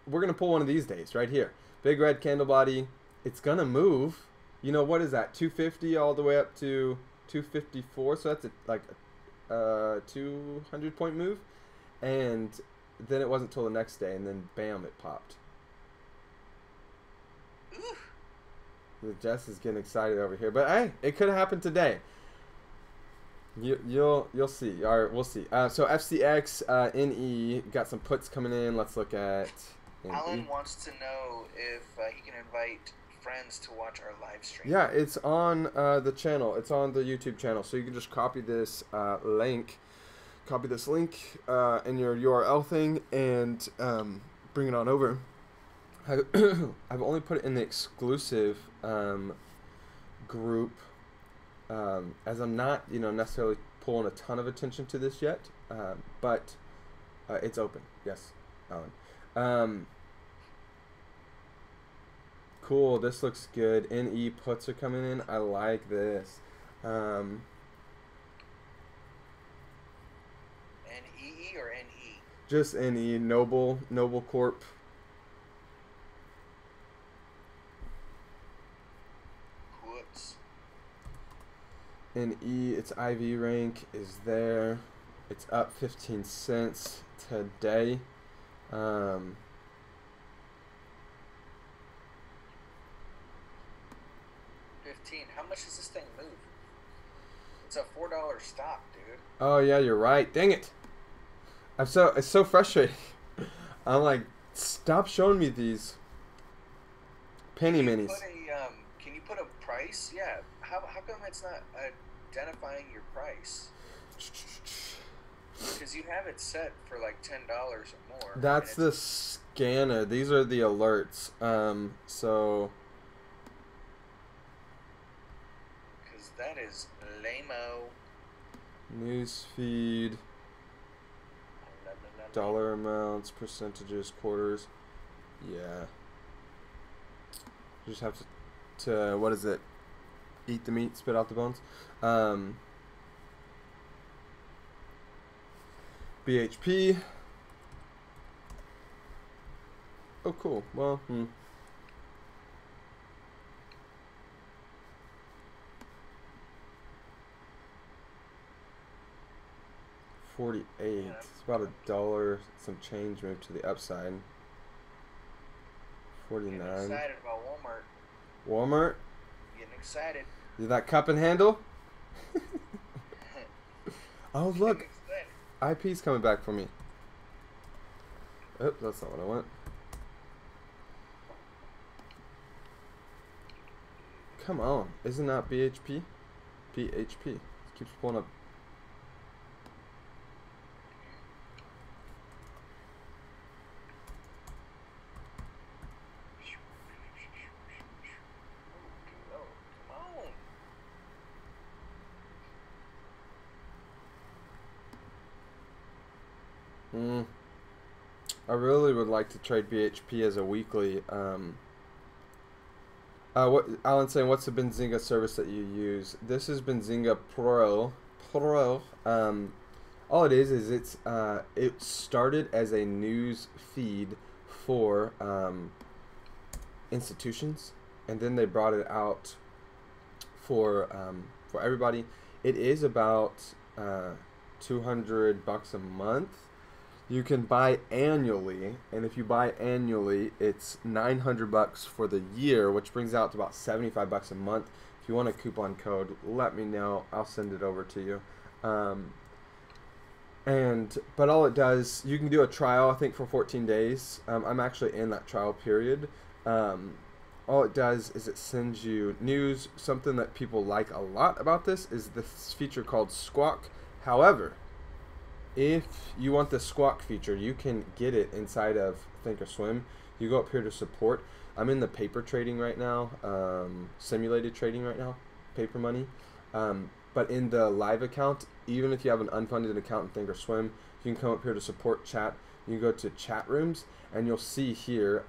we're gonna pull one of these days right here. Big red candle body. It's gonna move. You know what is that? 250 all the way up to 254. So that's a 200-point move, and then it wasn't till the next day, and then bam, it popped. Jess is getting excited over here, but hey, it could have happened today. You'll see. All right, we'll see. So FCX NE got some puts coming in. Let's look at NE. Alan wants to know if he can invite friends to watch our live stream. Yeah, it's on the channel. It's on the YouTube channel, so you can just copy this link. Copy this link in your URL thing and bring it on over. I've only put it in the exclusive group, as I'm not, necessarily pulling a ton of attention to this yet, but it's open. Yes, Alan. Cool. This looks good. NE puts are coming in. I like this. NEE or NE? Just NE. Noble Corp. NE, its IV rank is there. It's up 15 cents today. 15. How much does this thing move? It's a $4 stock, dude. Oh yeah, you're right. Dang it! It's so frustrating. I'm like, stop showing me these penny minis. Can you put a price? Yeah. How come it's not identifying your price? Because you have it set for like $10 or more, and That's it's the scanner. These are the alerts. So because that is lame-o. news feed, dollar amounts, percentages, quarters. Yeah. You just have to what is it? Eat the meat, spit out the bones. BHP. Oh, cool. Well, 48. Yeah, It's about $1, some change moved to the upside. I'm getting 49. excited about Walmart. Walmart. Getting excited. Is that cup and handle? Oh, Getting look. excited. IP's coming back for me. Oh, that's not what I want. Come on. Isn't that BHP? BHP. It keeps pulling up. Oh, come on. I really would like to trade BHP as a weekly. What Alan's saying? What's the Benzinga service that you use? This is Benzinga Pro. Pro. All it is it's it started as a news feed for institutions, and then they brought it out for everybody. It is about $200 a month. You can buy annually, and if you buy annually, it's $900 for the year, which brings out to about $75 a month. If you want a coupon code, let me know. I'll send it over to you. But all it does, you can do a trial, I think, for 14 days. I'm actually in that trial period. All it does is it sends you news. Something that people like a lot about this is this feature called Squawk. However, if you want the Squawk feature, you can get it inside of Thinkorswim. You go up here to support. I'm in the paper trading right now, simulated trading right now, paper money. But in the live account, even if you have an unfunded account in Thinkorswim, you can come up here to support chat. You can go to chat rooms, and you'll see here,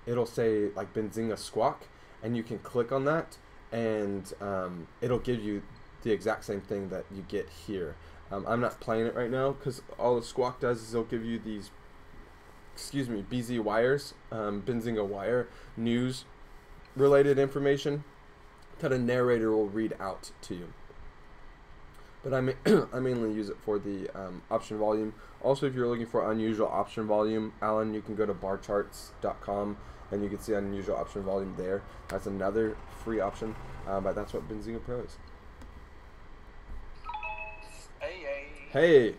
it'll say like Benzinga Squawk, and you can click on that, and it'll give you the exact same thing that you get here. I'm not playing it right now because all the Squawk does is it'll give you these, BZ wires, Benzinga wire news related information that a narrator will read out to you. But I mainly use it for the option volume. Also, if you're looking for unusual option volume, Alan, you can go to barcharts.com and you can see unusual option volume there. That's another free option, but that's what Benzinga Pro is. Hey.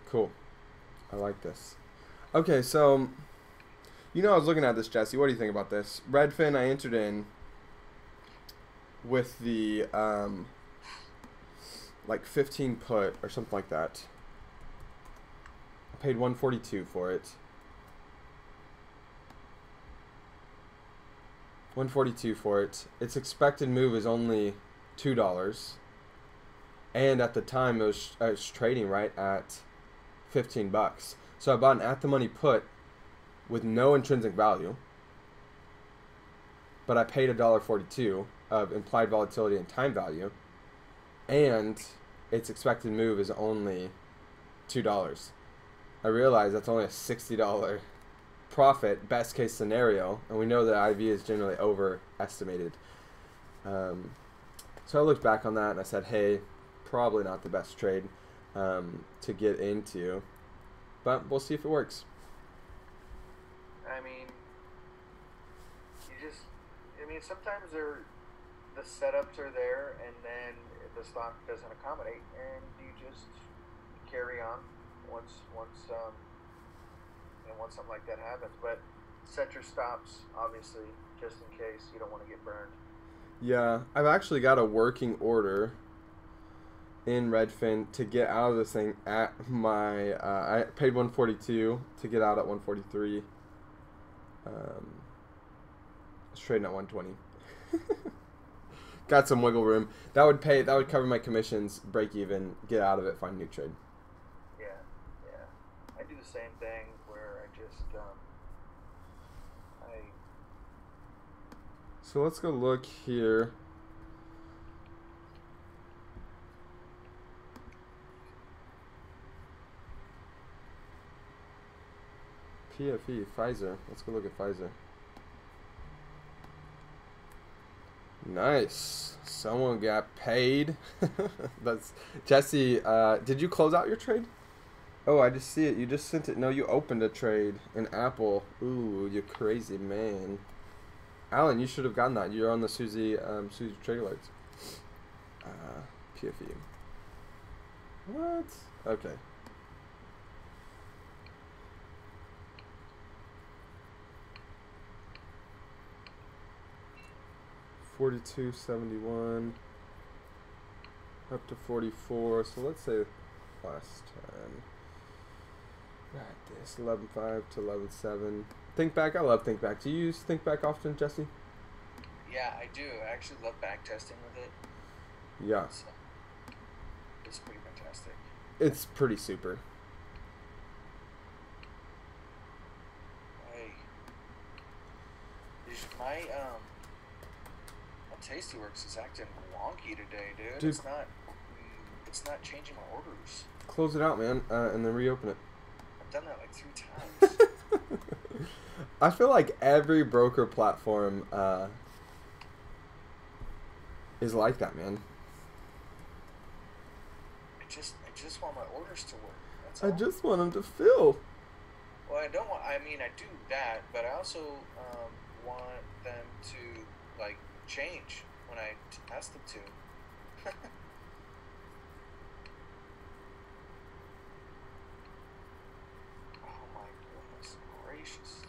Cool. I like this. Okay, so I was looking at this, Jesse. What do you think about this? Redfin, I entered in with the like 15 put or something like that. I paid 142 for it. 142 for it. Its expected move is only $2, and at the time I was trading right at $15. So I bought an at the money put with no intrinsic value, but I paid $1.42 of implied volatility and time value, and its expected move is only $2. I realize that's only a $60 profit, best case scenario, and we know that IV is generally overestimated. So I looked back on that and I said, hey, probably not the best trade to get into, but we'll see if it works. I mean, sometimes the setups are there, and then the stock doesn't accommodate, and you just carry on once something like that happens. But set your stops, obviously, just in case you don't want to get burned. Yeah, I've actually got a working order in Redfin to get out of this thing at my. I paid 142 to get out at 143. I was trading at 120. Got some wiggle room. That would pay. That would cover my commissions. Break even. Get out of it. Find a new trade. Yeah, yeah. I do the same thing where I just So let's go look here. PFE, Pfizer. Let's go look at Pfizer. Nice. Someone got paid. That's Jesse. Did you close out your trade? Oh, I just see it. You just sent it. No, you opened a trade in Apple. Ooh, you crazy man. Alan, you should have gotten that. You're on the Susie trade alerts. PFE. What? Okay. $42.71 up to 44. So let's say last time. Right, this 11.5 to 11.7. ThinkBack. I love ThinkBack. Do you use ThinkBack often, Jesse? Yeah, I do. I actually love back testing with it. Yeah. So, it's pretty fantastic. It's pretty super. Hey, my Tastyworks is acting wonky today, dude. It's not changing my orders. Close it out, man, and then reopen it. I've done that like 3 times. I feel like every broker platform is like that, man. I just want my orders to work. That's all. I just want them to fill. Well, I don't want. I mean, I do that, but I also want them to like change when I ask them to. Oh my goodness gracious!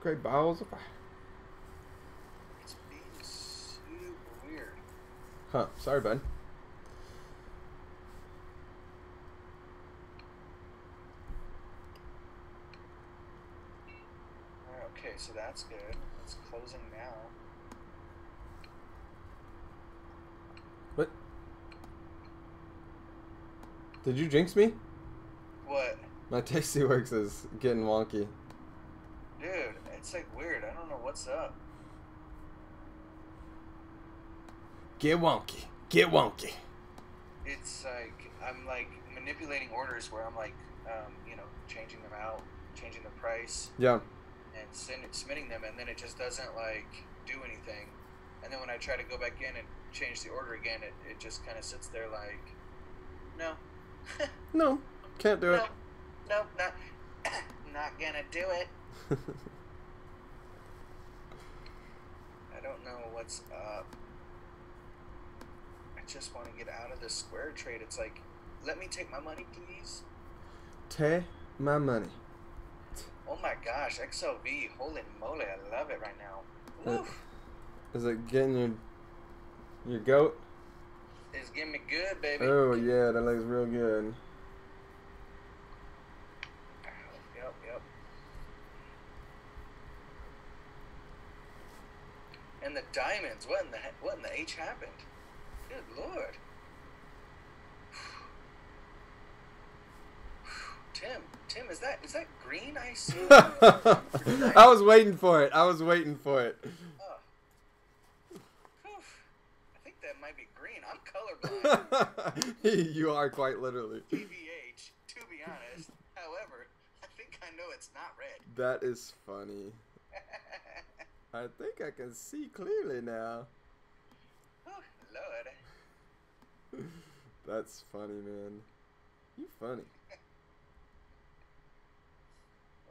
Great bowels of. It's being super weird. Huh? Sorry, bud. Okay, so that's good. It's closing now. What? Did you jinx me? What? My Tastyworks is getting wonky. Dude, it's like weird. I don't know what's up. Get wonky. Get wonky. It's like I'm like manipulating orders where I'm like, changing them out, changing the price. Yeah. And submitting them, and then it just doesn't like do anything. And then when I try to go back in and change the order again, it just kind of sits there like, no. No, can't do it. No, not gonna do it. I don't know what's up. I just want to get out of this Square trade. It's like, let me take my money, please. Take my money. Oh my gosh, XLV, holy moly, I love it right now. Woof. Is it getting your goat? It's getting me good, baby. Oh yeah, that looks real good. Yep. And the diamonds, what in the H happened? Good lord. Tim, is that green I see? I was waiting for it. Oh. I think that might be green. I'm colorblind. You are quite literally. TBH, to be honest. However, I think I know it's not red. That is funny. I think I can see clearly now. Oh, Lord. That's funny, man. You funny.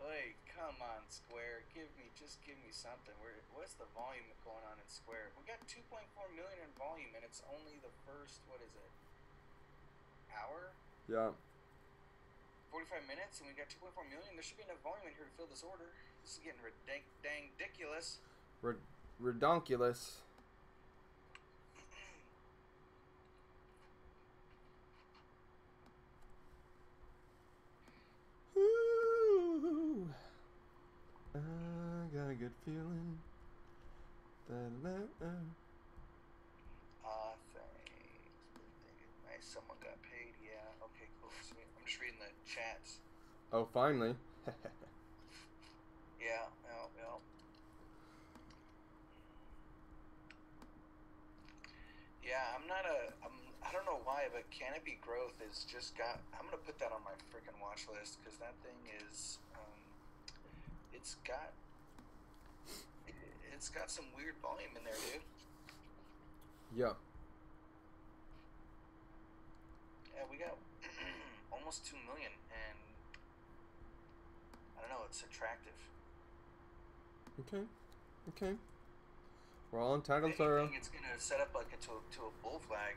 Wait, come on, Square. Just give me something. What's the volume going on in Square? We got 2.4 million in volume, and it's only the first, what is it, hour? Yeah. 45 minutes, and we got 2.4 million. There should be enough volume in here to fill this order. This is getting dang ridiculous. Redonkulous. got a good feeling. Da-da-da-da. Thanks. Nice. Someone got paid. Yeah. Okay. Cool. Sweet. I'm just reading the chats. Oh, finally. Yeah. Yeah. I don't know why, but Canopy Growth is just got. I'm gonna put that on my freaking watch list because that thing is. It's got some weird volume in there, dude. Yeah. Yeah, we got almost 2 million, and I don't know, it's attractive. Okay. We're all entitled If to our... anything, it's gonna set up like to a bull flag.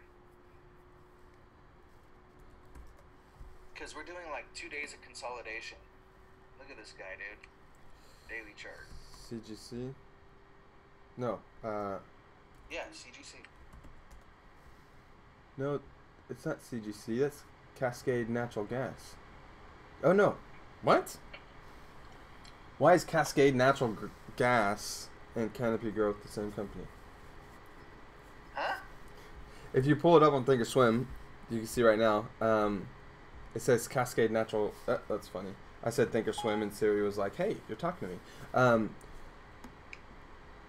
Because we're doing like 2 days of consolidation. Look at this guy, dude. Daily chart. CGC? No, Yeah, CGC. No, it's not CGC. That's Cascade Natural Gas. Oh, no. What? Why is Cascade Natural Gas and Canopy Growth the same company? Huh? If you pull it up on Thinkorswim, you can see right now, it says Cascade Natural... that's funny. I said Thinkorswim, and Siri was like, hey, you're talking to me.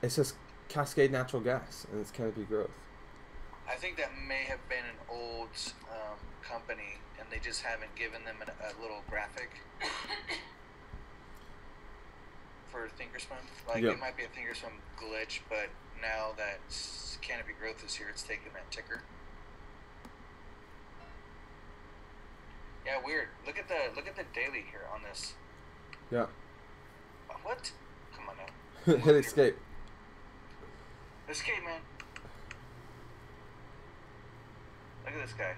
It says Cascade Natural Gas, and it's Canopy Growth. I think that may have been an old company, and they just haven't given them a little graphic for Thinkorswim. Like, Yep. It might be a Thinkorswim glitch, but now that Canopy Growth is here, it's taking that ticker. Yeah, weird. Look at the daily here on this. Yeah. What? Come on now. Hit escape. Escape, man. Look at this guy.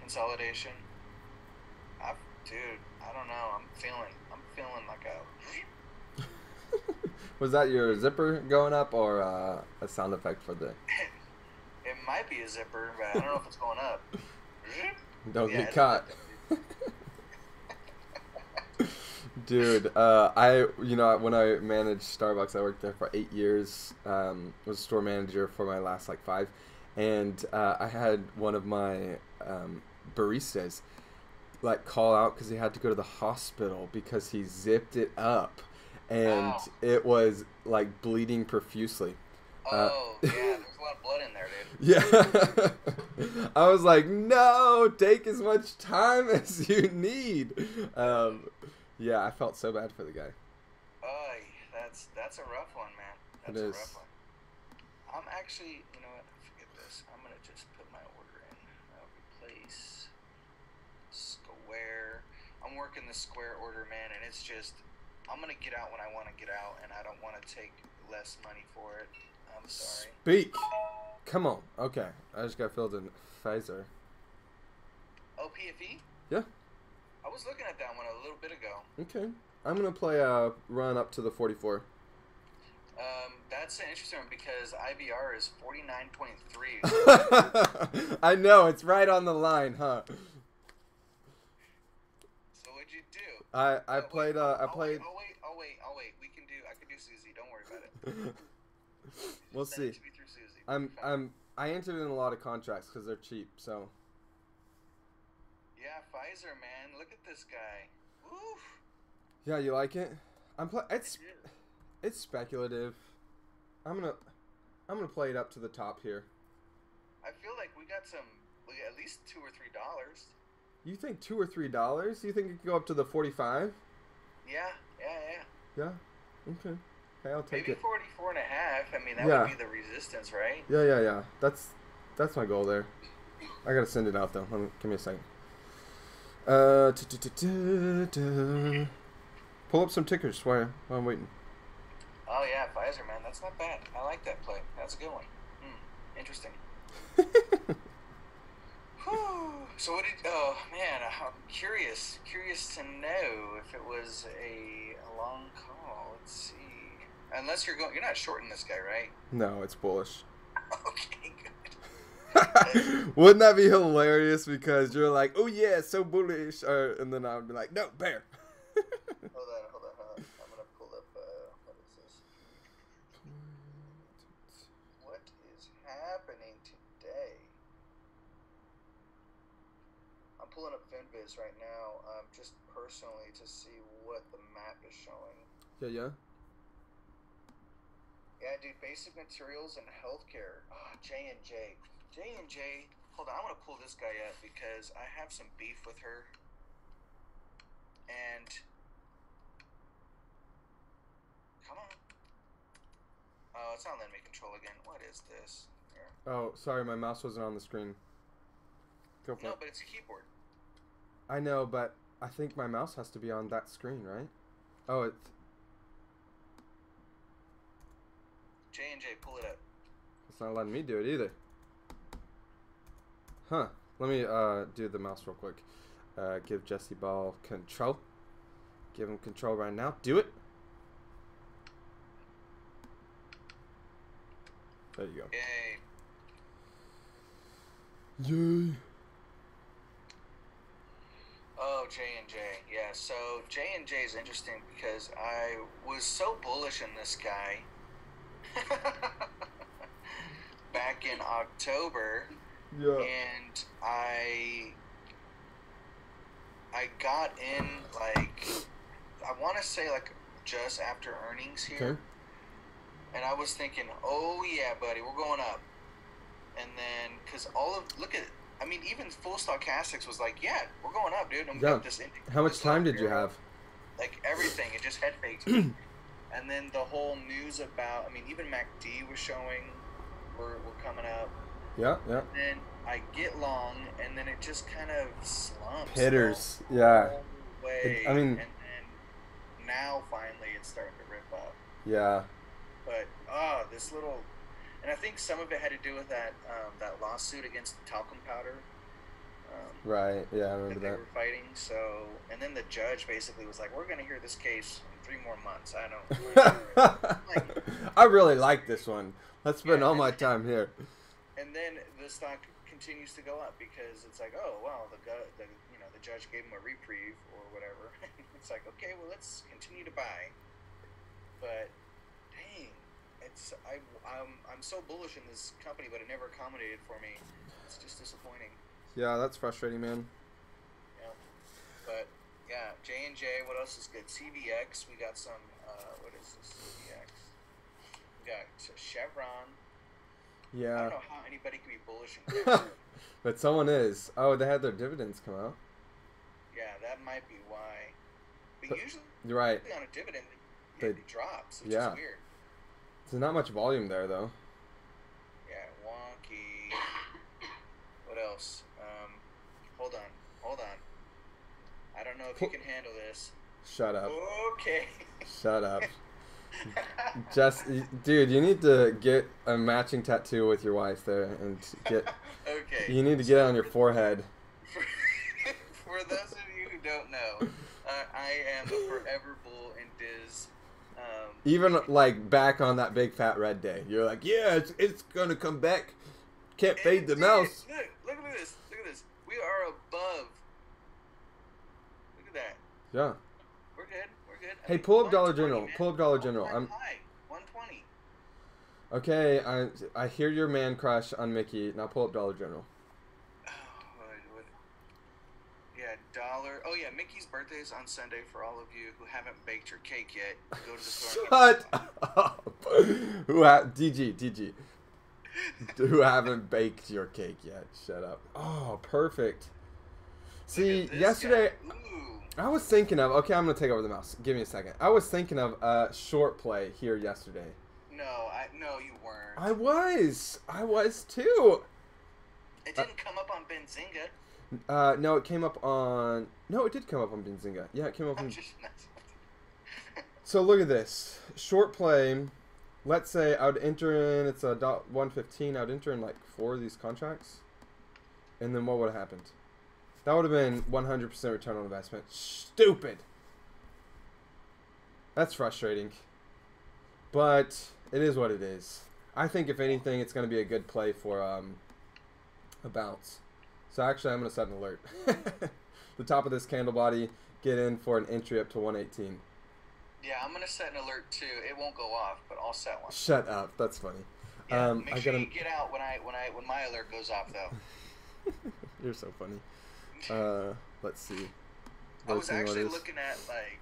Consolidation. Dude, I don't know. I'm feeling like a... Was that your zipper going up or a sound effect for the... It might be a zipper, but I don't know if it's going up. Don't Yeah, get caught. Dude, when I managed Starbucks, I worked there for 8 years. Was a store manager for my last 5, and I had one of my baristas call out because he had to go to the hospital because he zipped it up, and it was bleeding profusely. Oh, yeah, there's a lot of blood in there, dude. Yeah. I was like, no, take as much time as you need. Yeah, I felt so bad for the guy. That's a rough one, man. That's It a is. rough one. I'm actually, you know what, forget this. I'm going to just put my order in. Replace Square. I'm working the Square order, man, and it's just, I'm going to get out when I want to get out, and I don't want to take less money for it. I'm sorry. Speak. Come on. Okay. I just got filled in Pfizer. Oh, PFE? Yeah. I was looking at that one a little bit ago. Okay. I'm going to play a run up to the 44. That's an interesting one because IVR is 49.3. I know. It's right on the line, huh? So what'd you do? I played... I'll wait. I can do Susie. Don't worry about it. We'll Send it see. to me through Susie. I entered in a lot of contracts because they're cheap, so... Yeah, Pfizer, man. Look at this guy. Oof. Yeah, you like it? It's speculative. I'm gonna play it up to the top here. I feel like we got at least $2 or $3. You think $2 or $3? You think it could go up to the 45? Yeah. Yeah. Okay. Okay, I'll take Maybe it. 44 and a half. I mean, that Yeah. would be the resistance, right? Yeah. That's my goal there. I gotta send it out though. Give me a second. Pull up some tickers while I'm waiting. Oh yeah, Pfizer, man. That's not bad. I like that play. That's a good one. Interesting. So what did? Oh man, I'm curious to know if it was a long call. Let's see. Unless you're not shorting this guy, right? No, it's bullish. Okay, good. Wouldn't that be hilarious? Because you're like, oh yeah, so bullish, and then I would be like, no, bear. Hold on. I'm gonna pull up. Let pulling up FinViz right now, just personally to see what the map is showing. Yeah. Yeah, dude, basic materials and healthcare. J&J. J&J. Hold on, I want to pull this guy up because I have some beef with her. And come on. Oh, it's not letting me control again. What is this? Here. Oh, sorry, my mouse wasn't on the screen. Go for No, it. but it's a keyboard. I know, but I think my mouse has to be on that screen, right? Oh, it's... J&J, pull it up. It's not letting me do it either. Huh. Let me do the mouse real quick. Give Jesse Ball control. Give him control right now. Do it. There you go. Yay. Yay. Oh, J&J. Yeah, so J&J is interesting because I was so bullish in this guy back in October. Yeah. And I got in, like, I want to say, like, just after earnings here. Okay. And I was thinking, oh, yeah, buddy, we're going up. And then, because look at, I mean, even Full Stochastics was like, yeah, we're going up, dude. I'm Yeah. this How much time did you have? Like, everything. It just head faked me. And then the whole news about, I mean, even MACD was showing we're coming up. Yeah. And then I get long, and then it just kind of slumps. Hitters. the Yeah. whole way. I mean... And then now, finally, it's starting to rip up. Yeah. But, this little... And I think some of it had to do with that lawsuit against the talcum powder. Right. Yeah, I remember They that. were fighting, so... And then the judge basically was like, we're going to hear this case in 3 more months. I don't... I really like this one. Let's spend all my time here. And then the stock continues to go up because it's like, oh well, the judge gave him a reprieve or whatever. It's like, okay, well, let's continue to buy. But dang, I'm so bullish in this company, but it never accommodated for me. It's just disappointing. Yeah, that's frustrating, man. Yeah, but yeah, J&J. What else is good? CVX. We got some. What is this? CVX. We got Chevron. I Yeah. don't know how anybody can be bullish in But someone is. Oh, they had their dividends come out. Yeah, that might be why. But usually You're right. on a dividend, it drops, which is weird. There's not much volume there, though. Yeah, wonky. What else? Hold on. I don't know if you can handle this. Shut up. Okay. Shut up. Dude, you need to get a matching tattoo with your wife there, and get. Okay. You need to get it on your forehead. For those of you who don't know, I am a forever bull in Diz. Even like back on that big fat red day, you're like, yeah, it's gonna come back. Can't fade the mouse. Look at this. We are above. Look at that. Yeah. We're good. Hey, pull up Dollar General. Pull up Dollar General. I'm high. 120. Okay, I hear your man crush on Mickey. Now pull up Dollar General. Yeah, dollar. Oh yeah, Mickey's birthday is on Sunday. For all of you who haven't baked your cake yet, go to the store. Shut up. DG. Who haven't baked your cake yet? Shut up. Oh, perfect. See, yesterday I was thinking of. Okay, I'm gonna take over the mouse. Give me a second. I was thinking of a short play here yesterday. No, you weren't. I was too. It didn't come up on Benzinga. No, it came up on. No, it did come up on Benzinga. Yeah, it came up on. So look at this short play. Let's say I would enter in. It's a $1.15. I would enter in like 4 of these contracts, and then what would have happened? That would have been 100% return on investment. Stupid. That's frustrating. But it is what it is. I think if anything, it's going to be a good play for a bounce. So actually, I'm going to set an alert. The top of this candle body, get in for an entry up to 118. Yeah, I'm going to set an alert too. It won't go off, but I'll set one. Shut up. That's funny. Yeah, make sure you get out when my alert goes off, though. You're so funny. Let's see. I was Voicing actually orders. looking at like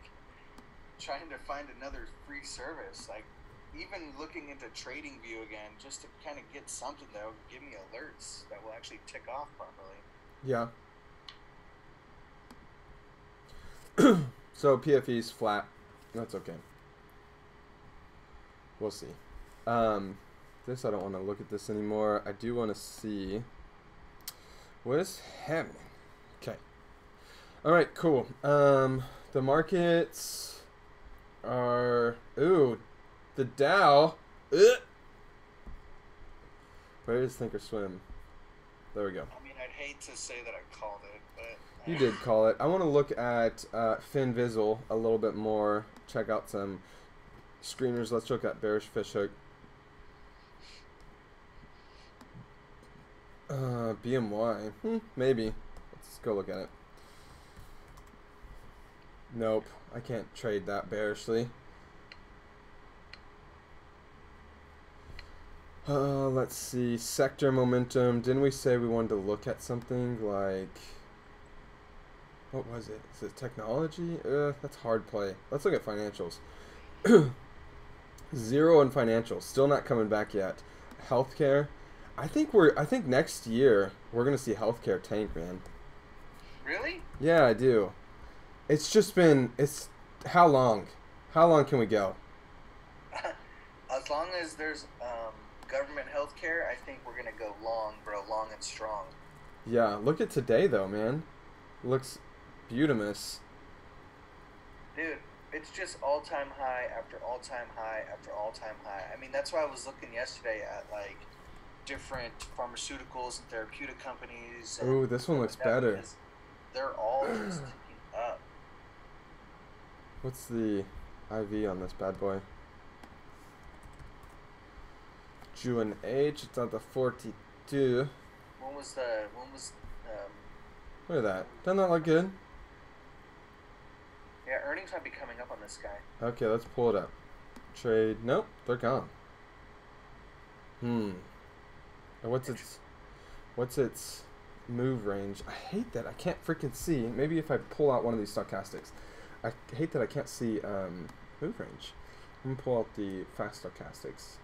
trying to find another free service, like even looking into TradingView again, just to kind of get something that will give me alerts that will actually tick off properly. Yeah. So PFE's flat. That's okay. We'll see. This, I don't want to look at this anymore. I do want to see what is happening. Okay. All right, cool. The markets are, the Dow. Where is Thinkorswim? There we go. I mean, I'd hate to say that I called it, but You did call it. I want to look at FinVizzle a little bit more. Check out some screeners. Let's look at bearish fishhook. BMY. Maybe. Let's go look at it. Nope. I can't trade that bearishly. Let's see. Sector momentum. Didn't we say we wanted to look at something like... What was it? Is it technology? That's hard play. Let's look at financials. 0 in financials. Still not coming back yet. Healthcare. I think next year we're gonna see healthcare tank, man. Really? Yeah, I do. It's just been. How long? How long can we go? As long as there's government health care, I think we're gonna go long, bro, long and strong. Yeah. Look at today though, man. Looks beautimous. Dude, it's just all-time high after all-time high after all-time high. I mean, that's why I was looking yesterday at like different pharmaceuticals and therapeutic companies. Ooh, this one looks better. They're all just ticking up. What's the IV on this bad boy? June H. It's at the 42. When was Look at that. Doesn't that look good? yeah, earnings might be coming up on this guy. Okay, let's pull it up. Trade. Nope, they're gone. What's its move range? I hate that I can't freaking see. Maybe if I pull out one of these stochastics. I hate that I can't see move range. I'm gonna pull out the fast stochastics.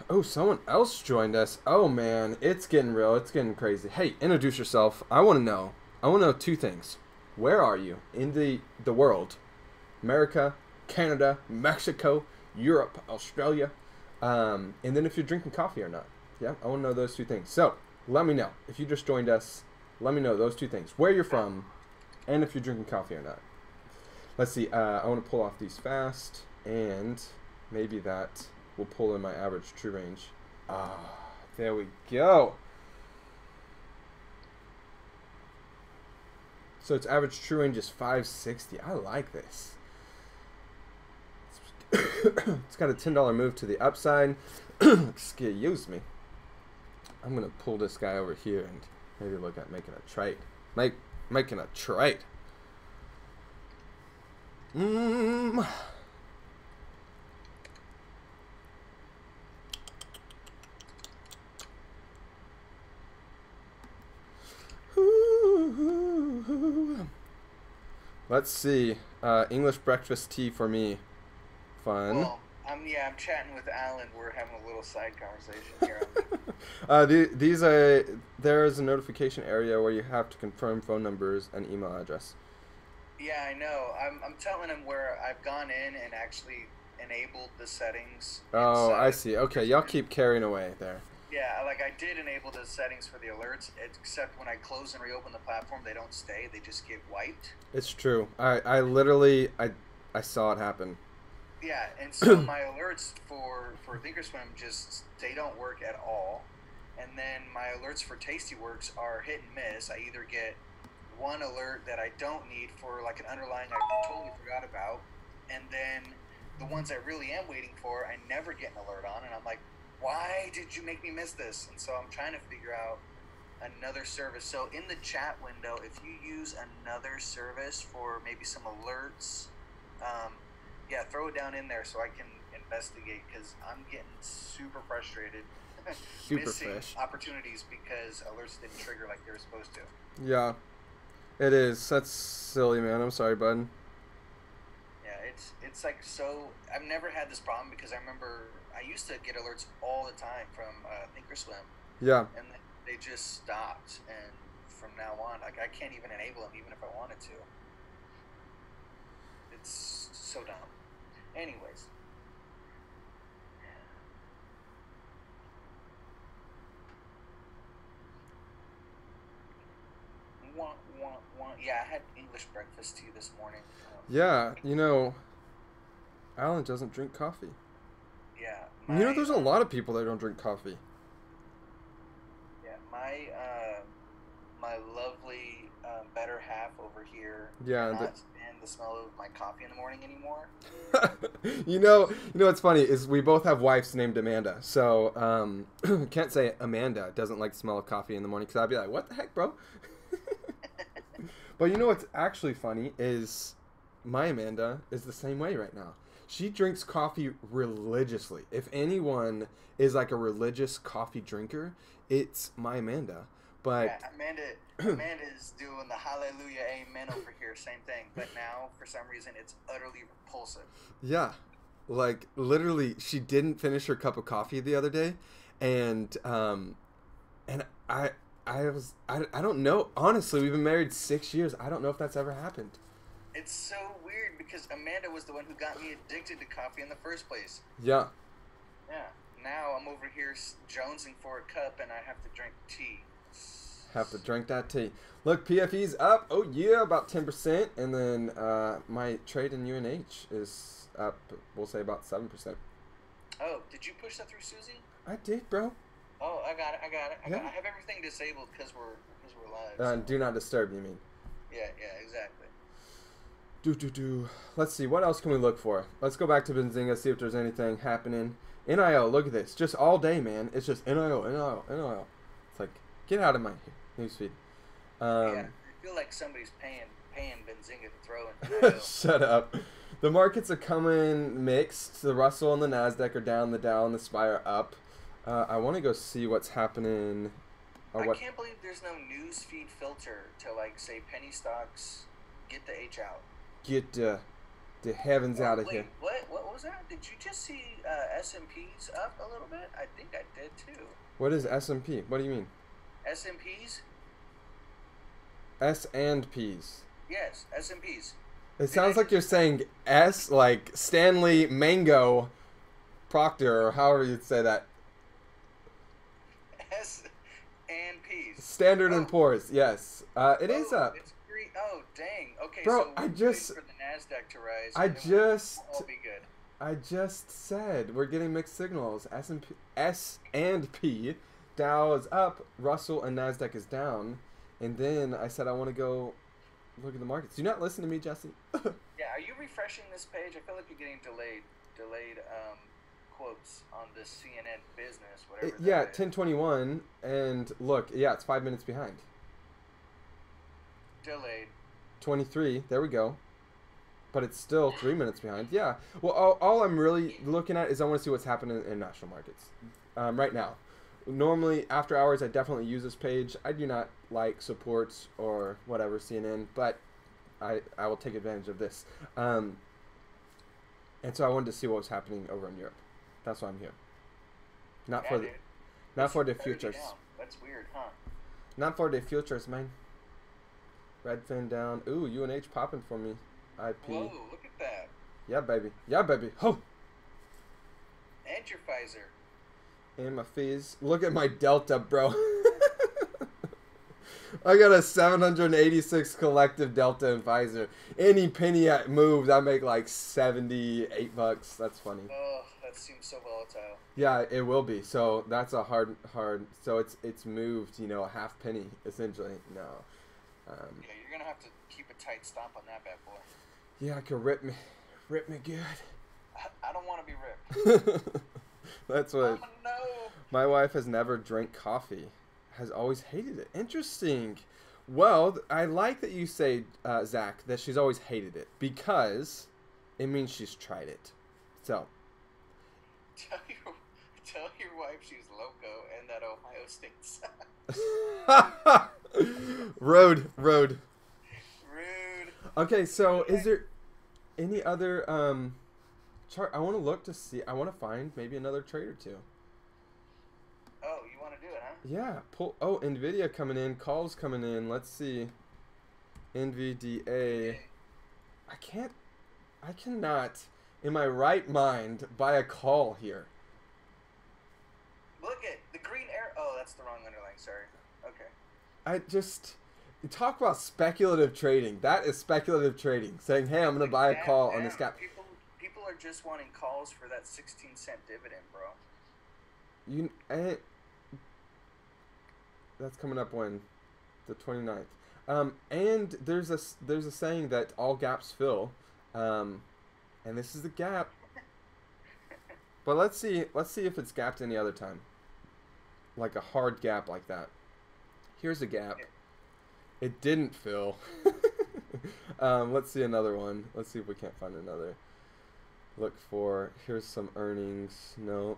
Oh, someone else joined us. Oh man, it's getting real. It's getting crazy. Hey, introduce yourself. I want to know 2 things. Where are you in the world? America, Canada, Mexico, Europe, Australia, and then if you're drinking coffee or not. Yeah, I want to know those 2 things. So let me know if you just joined us. Let me know those 2 things: where you're from, and if you're drinking coffee or not. Let's see. I want to pull off these fast, and maybe that will pull in my average true range. There we go. So its average true range is 560. I like this. It's got a $10 move to the upside. Excuse me. I'm gonna pull this guy over here and maybe look at making a trade. Making a trade. Let's see. English breakfast tea for me. Fun. Well, I'm chatting with Alan. We're having a little side conversation here. These are, there is a notification area where you have to confirm phone numbers and email address. Yeah, I know. I'm telling him where I've gone in and actually enabled the settings. Oh, I see. Okay, y'all keep carrying away there. Yeah, like I did enable the settings for the alerts, except when I close and reopen the platform, they don't stay. They just get wiped. It's true. I literally, I saw it happen. Yeah, and so my alerts for Thinkorswim they don't work at all. And then my alerts for Tastyworks are hit and miss. I either get one alert that I don't need for like an underlying I totally forgot about, and then the ones I really am waiting for, I never get an alert on, and I'm like, why did you make me miss this? And so I'm trying to figure out another service. So in the chat window, if you use another service for maybe some alerts, yeah, throw it down in there so I can investigate, because I'm getting super frustrated. Super missing fresh. opportunities because alerts didn't trigger like they were supposed to. Yeah, it is. That's silly, man. I'm sorry, bud. Yeah, it's like so. I've never had this problem because I remember I used to get alerts all the time from Thinkorswim, Yeah. and they just stopped. And from now on, like I can't even enable them, even if I wanted to. It's so dumb. Anyways, yeah, I had English breakfast tea this morning. Yeah, Alan doesn't drink coffee. Yeah, There's a lot of people that don't drink coffee. yeah, my lovely better half over here Yeah, cannot stand the smell of my coffee in the morning anymore. What's funny is we both have wives named Amanda, so can't say Amanda doesn't like the smell of coffee in the morning because I'd be like, what the heck, bro? But what's actually funny is my Amanda is the same way right now. She drinks coffee religiously. If anyone is like a religious coffee drinker, it's my Amanda. But yeah, Amanda's doing the hallelujah amen over here, same thing. But now, for some reason, it's utterly repulsive. yeah, like literally, she didn't finish her cup of coffee the other day, and I don't know. Honestly, we've been married 6 years. I don't know if that's ever happened. It's so weird because Amanda was the one who got me addicted to coffee in the first place. Yeah. Yeah. Now I'm over here jonesing for a cup and I have to drink tea. Have to drink that tea. Look, PFE's up. Oh, yeah, about 10%. And then my trade in UNH is up, we'll say about 7%. Oh, did you push that through Susie? I did, bro. Oh, I got it. Yeah. I have everything disabled because we're live. So. Do not disturb, you mean? Yeah, exactly. Let's see, what else can we look for? Let's go back to Benzinga, see if there's anything happening. NIL, look at this. Just all day, man. It's just NIL. It's like, get out of my newsfeed. Yeah, I feel like somebody's paying Benzinga to throw in NIL. Shut up. The markets are coming mixed. The Russell and the NASDAQ are down, the Dow and the SPY are up. I want to go see what's happening. I can't believe there's no newsfeed filter to, like, say, penny stocks, get the H out. Get the heavens out of here. What was that? Did you just see S&Ps up a little bit? I think I did too. What is S&P? What do you mean? S&Ps? S and P's. Yes, S&Ps. It sounds like you're saying S, like Stanley Mango Proctor, or however you'd say that. S and P's. Standard and Poor's, yes. It is up. It's free. Oh, dang. Okay, bro, so we're waiting for the NASDAQ to rise. We'll all be good. I just said we're getting mixed signals. S and P, Dow is up, Russell and NASDAQ is down, and then I said I want to go look at the markets. Do you not listen to me, Jesse? Yeah, are you refreshing this page? I feel like you're getting delayed quotes on this CNN business, whatever. Yeah, 10:21, and look, yeah, it's 5 minutes behind. Delayed. 23, there we go. But it's still 3 minutes behind. Yeah. Well, all I'm really looking at is I want to see what's happening in international markets right now. Normally, after hours, I definitely use this page. I do not like supports or whatever CNN, but I will take advantage of this. And so I wanted to see what was happening over in Europe. That's why I'm here. Not for the futures. That's weird, huh? Not for the futures, man. Redfin down. Ooh, UNH popping for me. IP. Whoa, look at that. Yeah, baby. Yeah, baby. Ho! And your Pfizer. And my fees. Look at my Delta, bro. I got a 786 collective Delta and Pfizer. Any penny I move, I make like $78. That's funny. Oh, that seems so volatile. Yeah, it will be. So that's a hard. So it's moved. A half penny essentially. No. Yeah, you're gonna have to keep a tight stomp on that bad boy. Yeah, it could rip me good. I don't want to be ripped. That's what. Oh, no. My wife has never drank coffee. Has always hated it. Interesting. Well, I like that you say, Zach, that she's always hated it because it means she's tried it. So. Tell your wife she's loco and that Ohio State sucks. Road. Rude. Okay, so is there any other chart? I want to look to see. I want to find maybe another trade or two. Oh, you want to do it, huh? Yeah. Pull. Oh, Nvidia coming in. Calls coming in. Let's see. NVDA. I cannot, in my right mind, buy a call here. Look at the green arrow. Oh, that's the wrong underline. Sorry. Okay. I just talk about speculative trading. That is speculative trading. Saying, "Hey, I'm going to buy a call on this gap." People are just wanting calls for that 16-cent dividend, bro. That's coming up when the 29th. And there's a saying that all gaps fill, and this is the gap. But let's see if it's gapped any other time, like a hard gap like that. Here's a gap. It didn't fill. Let's see another one. Let's see if we can't find another. Look for, here's some earnings. No.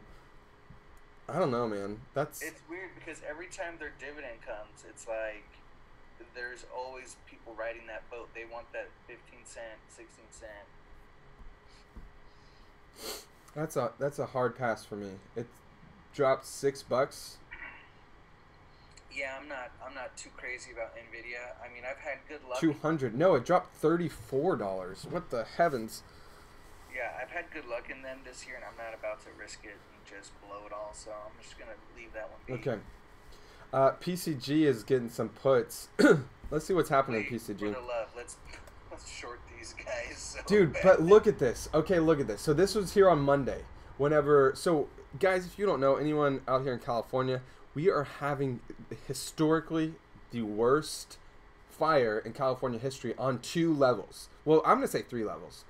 I don't know, man. It's weird because every time their dividend comes, it's like there's always people riding that boat. They want that 15 cent, 16 cent. That's a hard pass for me. It dropped $6. Yeah, I'm not too crazy about Nvidia. I mean, I've had good luck. 200. No, it dropped $34. What the heavens? Yeah, I've had good luck in them this year, and I'm not about to risk it and just blow it all. So I'm just gonna leave that one be. Okay. PCG is getting some puts. Let's see what's happening in PCG. For the love, let's short these guys. So dude, bad. But look at this. Okay, look at this. So this was here on Monday. So guys, if you don't know, anyone out here in California, we are having historically the worst fire in California history on 2 levels. Well, I'm gonna say 3 levels.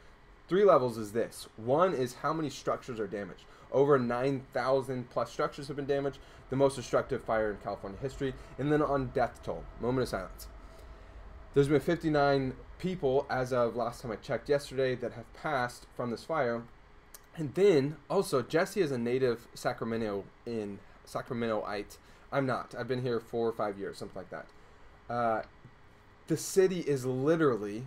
3 levels is this. One is how many structures are damaged. Over 9,000 plus structures have been damaged. The most destructive fire in California history. And then on death toll, moment of silence. There's been 59 people as of last time I checked yesterday that have passed from this fire. And then also Jesse is a native Sacramentoite. I'm not. I've been here 4 or 5 years, something like that. The city is literally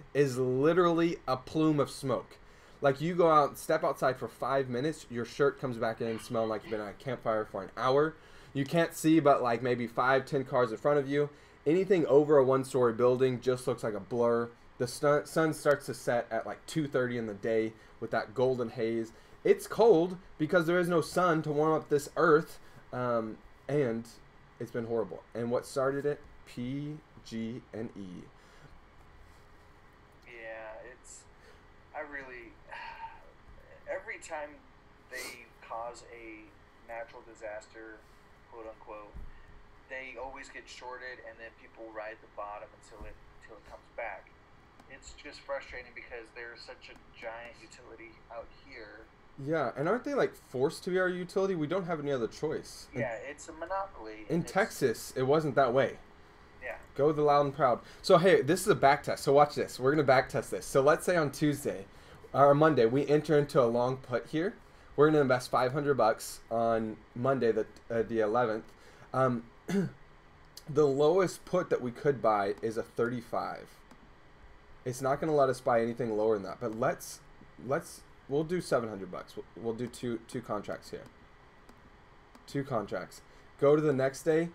a plume of smoke. Like you go out, step outside for 5 minutes, your shirt comes back in smelling like you've been at a campfire for an hour. You can't see but like maybe 5-10 cars in front of you. Anything over a 1-story building just looks like a blur. The sun starts to set at like 2:30 in the day with that golden haze. It's cold because there is no sun to warm up this earth, and it's been horrible. And what started it? PG&E. Every time they cause a natural disaster, quote unquote, they always get shorted, and then people ride the bottom until it comes back. It's just frustrating because they're such a giant utility out here. Yeah, and aren't they like forced to be our utility? We don't have any other choice. Yeah, it's a monopoly. In Texas, it wasn't that way. Yeah. Go the loud and proud. So hey, this is a back test. So watch this. We're gonna back test this. So let's say on Tuesday or Monday we enter into a long put here. We're gonna invest $500 on Monday, the 11th. The lowest put that we could buy is a 35. It's not gonna let us buy anything lower than that. But we'll do $700. We'll do two contracts here. 2 contracts. Go to the next day,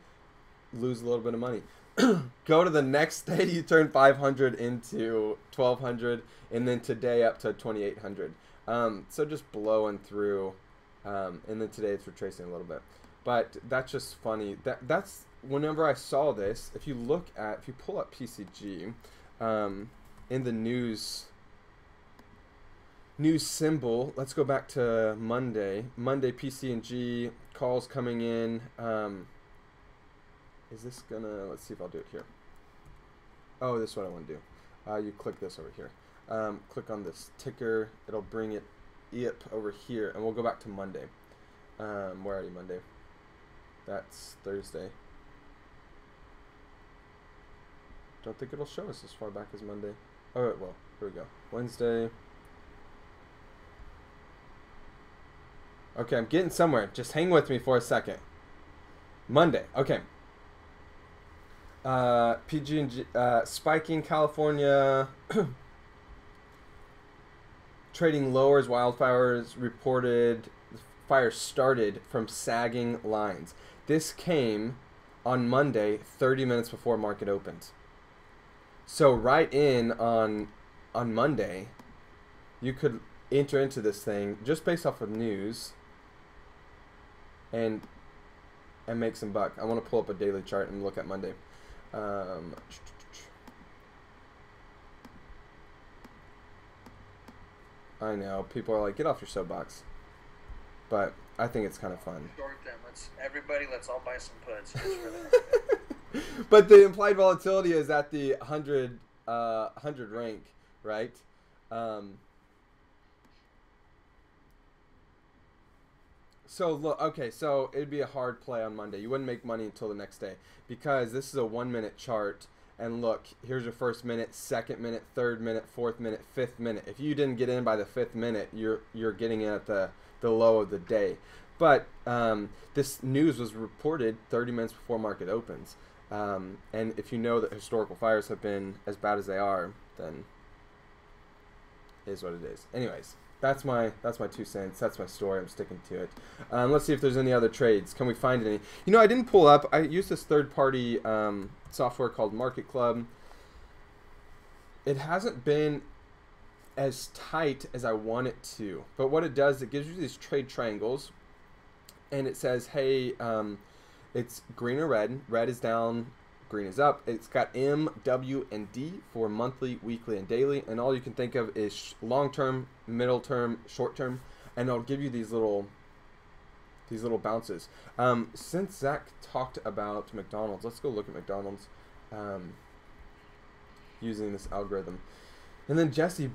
lose a little bit of money. Go to the next day, you turn 500 into 1,200, and then today up to 2,800. So just blowing through, and then today it's retracing a little bit. But that's just funny. That's whenever I saw this. If you pull up PCG, in the news symbol, let's go back to Monday. Monday PCG calls coming in. Is this gonna, let's see if I'll do it here. Oh, this is what I want to do. You click this over here. Click on this ticker. It'll bring it over here, and we'll go back to Monday. Where are you, Monday? That's Thursday. Don't think it'll show us as far back as Monday. Oh, well, here we go. Wednesday. Okay, I'm getting somewhere. Just hang with me for a second. Monday. Okay. PG&G, spiking California. Trading lower as wildfires reported. Fire started from sagging lines. This came on Monday, 30 minutes before market opened. So right in on Monday, you could enter into this thing just based off of news and make some buck. I want to pull up a daily chart and look at Monday. I know people are like, get off your soapbox, but I think it's kind of fun. Short them. Let's all buy some puts. Just for that. But the implied volatility is at the 100 rank, right? So look, okay, so it'd be a hard play on Monday. You wouldn't make money until the next day because this is a 1 minute chart. And look, here's your first minute, second minute, third minute, fourth minute, fifth minute. If you didn't get in by the fifth minute, you're getting in at the low of the day. But this news was reported 30 minutes before market opens. And if you know that historical fires have been as bad as they are, then it is what it is. Anyways, that's my 2 cents. That's my story. I'm sticking to it. Let's see if there's any other trades. Can we find any? You know, I didn't pull up. I used this third-party software called Market Club. It hasn't been as tight as I want it to. But what it does, it gives you these trade triangles. And it says, hey, it's green or red. Red is down, green is up. It's got M, W, and D for monthly, weekly, and daily. And all you can think of is long-term, middle-term, short-term. And it'll give you these little bounces. Since Zach talked about McDonald's, let's go look at McDonald's using this algorithm. And then Jesse,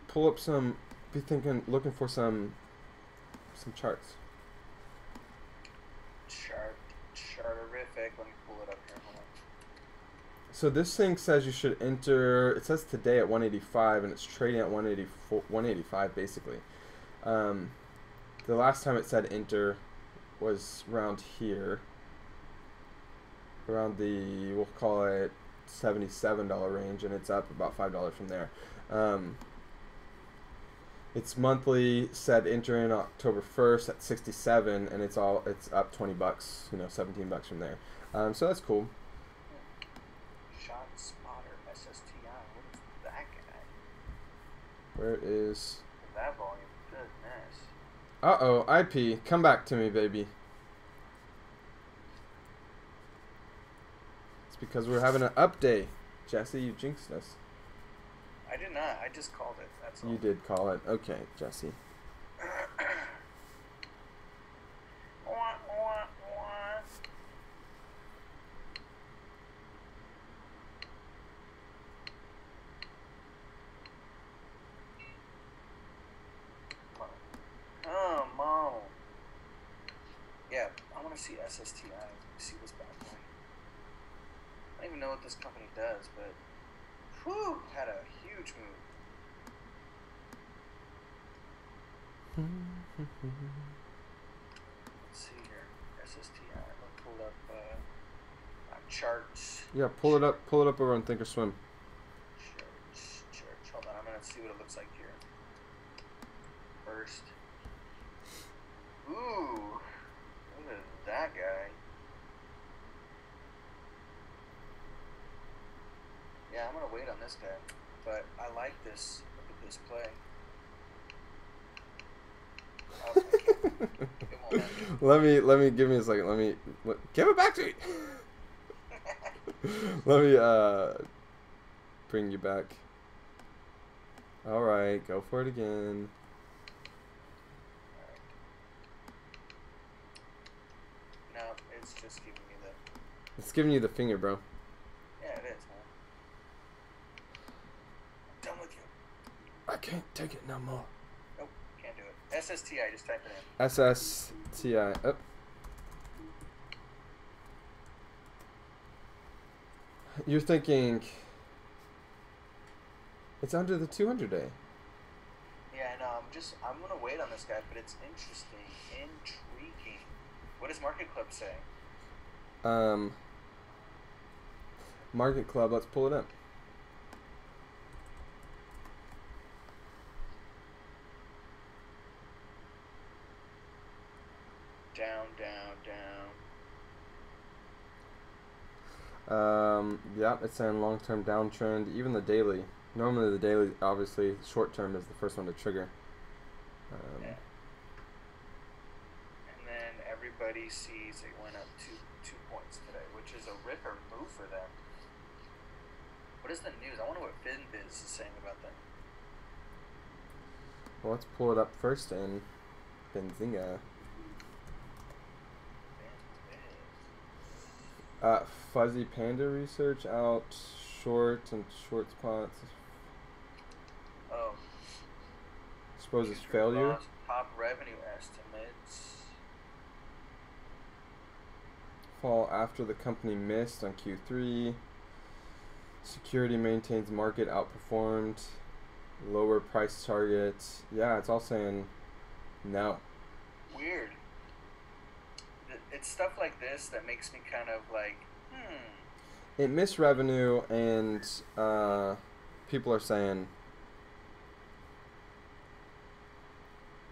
pull up some. Looking for some charts. Charterific. Let me pull it up here. Hold on. So this thing says you should enter. It says today at 185, and it's trading at 185 basically. The last time it said enter was around here, around the, we'll call it $77 range, and it's up about $5 from there. Its monthly said enter in October 1st at 67, and it's up $20, 17 bucks from there. So that's cool. Shot spotter SSTI. What is that guy? Where is that volume? Goodness. Uh-oh, IP, come back to me, baby. It's because we're having an update. Jesse, you jinxed us. I did not. I just called it. That's all. You did call it. Okay, Jesse. Oh, Mom. Yeah, I want to see SSTI. See what's bad boy. I don't even know what this company does, but whew, had a huge move. Let's see here. SSTI. Let's pull up charts. Yeah, pull it up over on Thinkorswim. Charts. Hold on, I'm gonna see what it looks like here. First. Ooh, look at that guy. Yeah, I'm gonna wait on this guy, but I like this. Look at this play. Oh, I can't. It won't let me. Let me give me a second. Give it back to me. Let me bring you back. All right, go for it again. No, it's just giving me the. It's giving you the finger, bro. Yeah, it is, huh? I'm done with you. I can't take it no more. Nope, can't do it. SSTI, just type it in. SSTI. Oh. You're thinking it's under the 200 day. Yeah, I know. I'm gonna wait on this guy, but it's interesting, intriguing. What does Market Club say? Um, Market Club. Let's pull it up. Down, down, down. Yeah, it's saying long-term downtrend. Even the daily. Normally the daily, obviously, short-term is the first one to trigger. Yeah. And then everybody sees it went up two points today, which is a ripper move for them. What is the news? I wonder what FinBiz is saying about them. Well, let's pull it up first in Benzinga. Fuzzy Panda research out short and short spots. Oh. Suppose it's failure. Top revenue estimates. Fall after the company missed on Q3. Security maintains market outperformed. Lower price targets. Yeah, it's all saying no. Weird. It's stuff like this that makes me kind of like, It missed revenue, and people are saying,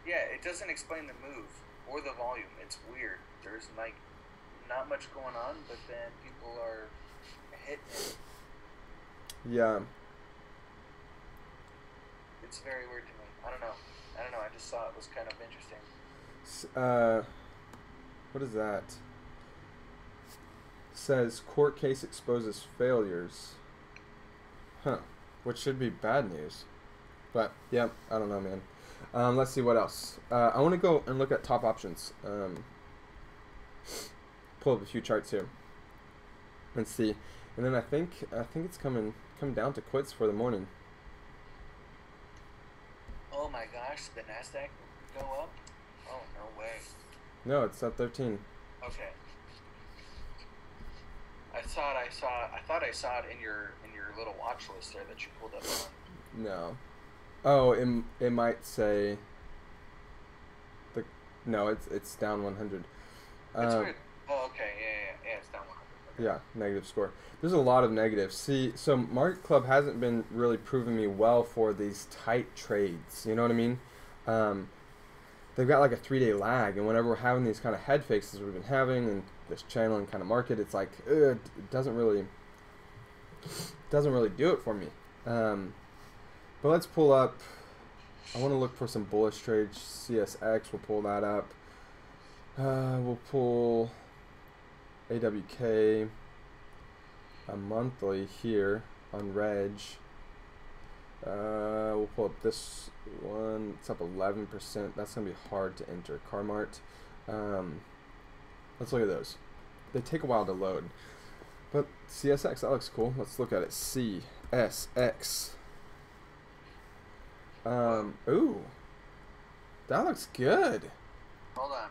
yeah, it doesn't explain the move or the volume. It's weird. There's like not much going on, but then people are hitting it. yeah. It's very weird to me. I don't know. I just saw it was kind of interesting. What is that? Says court case exposes failures. Huh. Which should be bad news. But, yeah, I don't know, man. Let's see what else. I want to go and look at top options. Pull up a few charts here. And see. And then I think it's coming down to quits for the morning. Oh my gosh, the NASDAQ go up? Oh, no way. No, it's at 13. Okay. I thought I saw it in your little watch list there that you pulled up on. No. Oh, it might say no, it's down 100. It's weird. Oh, okay. Yeah, it's down 100. Okay. Yeah, negative score. There's a lot of negatives. See, so Market Club hasn't been really proving me well for these tight trades. You know what I mean? They've got like a 3-day lag, and whenever we're having these kind of head fakes as we've been having in this channeling kind of market, it's like it doesn't really do it for me. But let's pull up. I want to look for some bullish trades. CSX, we'll pull that up. We'll pull AWK, a monthly here on Reg. We'll pull up this one. It's up 11%. That's going to be hard to enter. Carmart. Let's look at those. They take a while to load. But CSX, that looks cool. Let's look at it. CSX. Ooh. That looks good. Hold on.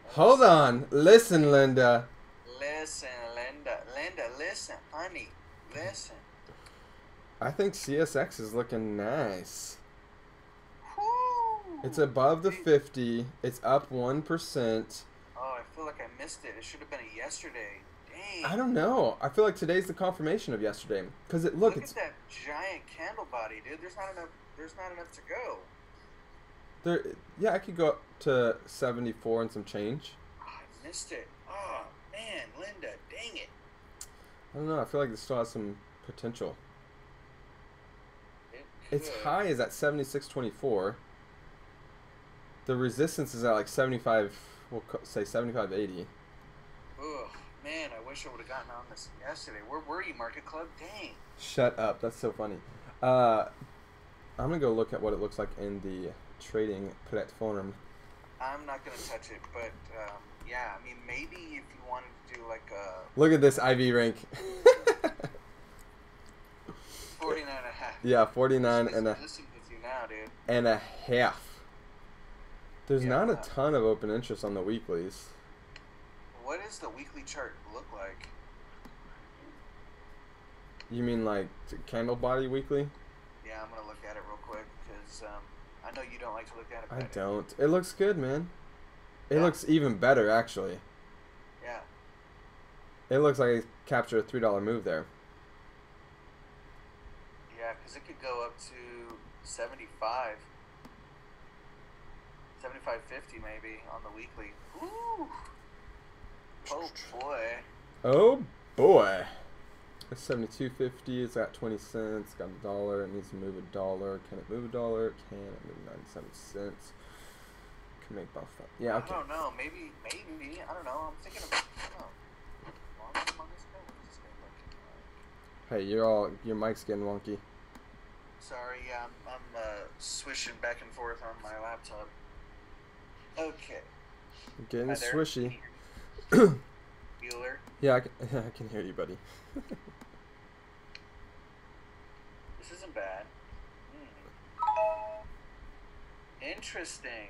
Hold on. Listen, Linda. Listen, Linda, listen, honey, listen. I think CSX is looking nice. Woo! It's above the 50. It's up 1%. Oh, I feel like I missed it. It should have been a yesterday. Dang. I don't know. I feel like today's the confirmation of yesterday. Because look, at that giant candle body, dude. There's not enough to go. Yeah, I could go up to 74 and some change. Oh, I missed it. Oh, man, Linda, dang it. I don't know. I feel like this still has some potential. Its high is at 76.24. The resistance is at like 75. We'll say 75.80. Ugh, man, I wish I would have gotten on this yesterday. Where were you, Market Club? Dang. Shut up. That's so funny. I'm gonna go look at what it looks like in the trading platform. I'm not gonna touch it, but yeah, I mean, maybe if you wanted to do like a... Look at this IV rank. 49 and a half. Yeah, 49 and a... Listen with you now, dude. And a half. There's not a ton of open interest on the weeklies. What does the weekly chart look like? You mean like candle body weekly? Yeah, I'm gonna look at it real quick because because I know you don't like to look at it. I don't. It looks good, man. It Yeah. looks even better, actually. Yeah. It looks like it captured a $3 move there. Yeah, because it could go up to 75, 75.50 maybe on the weekly. Ooh. Oh boy. Oh boy. It's 72.50. It's got 20 cents. Got a dollar. It needs to move a dollar. Can it move a dollar? Can it move 97 cents? Can make both up. Yeah. Okay. I don't know. Maybe. I don't know. I'm thinking of. I don't know. Long on this guy? What is this guy looking like? Hey, your mic's getting wonky. Sorry. Yeah, I'm swishing back and forth on my laptop. Okay. Getting Hi there. swishy. Bueller. Yeah, I can hear you, buddy. This isn't bad. Interesting.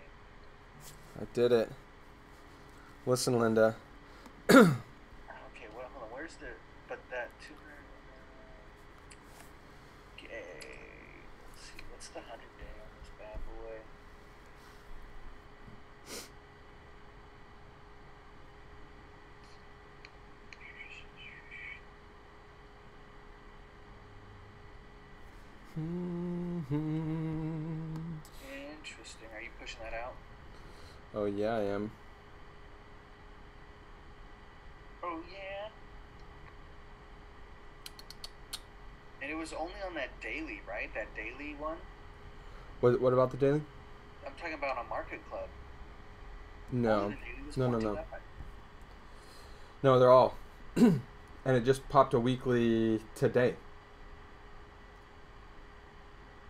I did it. Listen, Linda. Okay, well, hold on. Where's the? But that 200. Okay. Let's see. What's the 100-day on this bad boy? Interesting. Are you pushing that out? Oh yeah, I am. Oh yeah. And it was only on that daily, right? That daily one. What about the daily? I'm talking about on Market Club. No. Only the daily was No. 14.5. No, they're all. And it just popped a weekly today.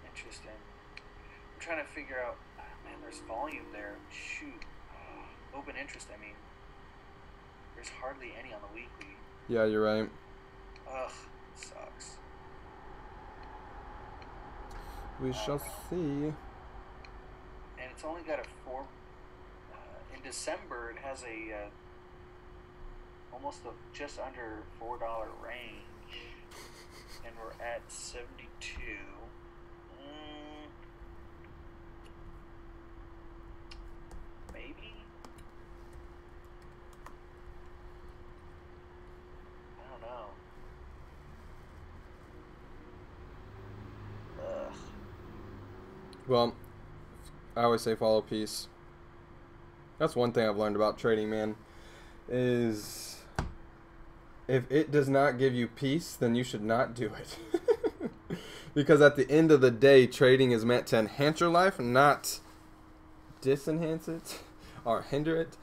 Interesting. I'm trying to figure out. Man, there's volume there. Shoot. Open interest. I mean, there's hardly any on the weekly. Yeah, you're right. Ugh, sucks. We shall see. And it's only got a 4. In December, it has a almost just under $4 range, and we're at 72. Maybe. I don't know. Ugh. Well, I always say follow peace. That's one thing I've learned about trading, man, is if it does not give you peace, then you should not do it. Because at the end of the day, trading is meant to enhance your life, not disenhance it or hinder it.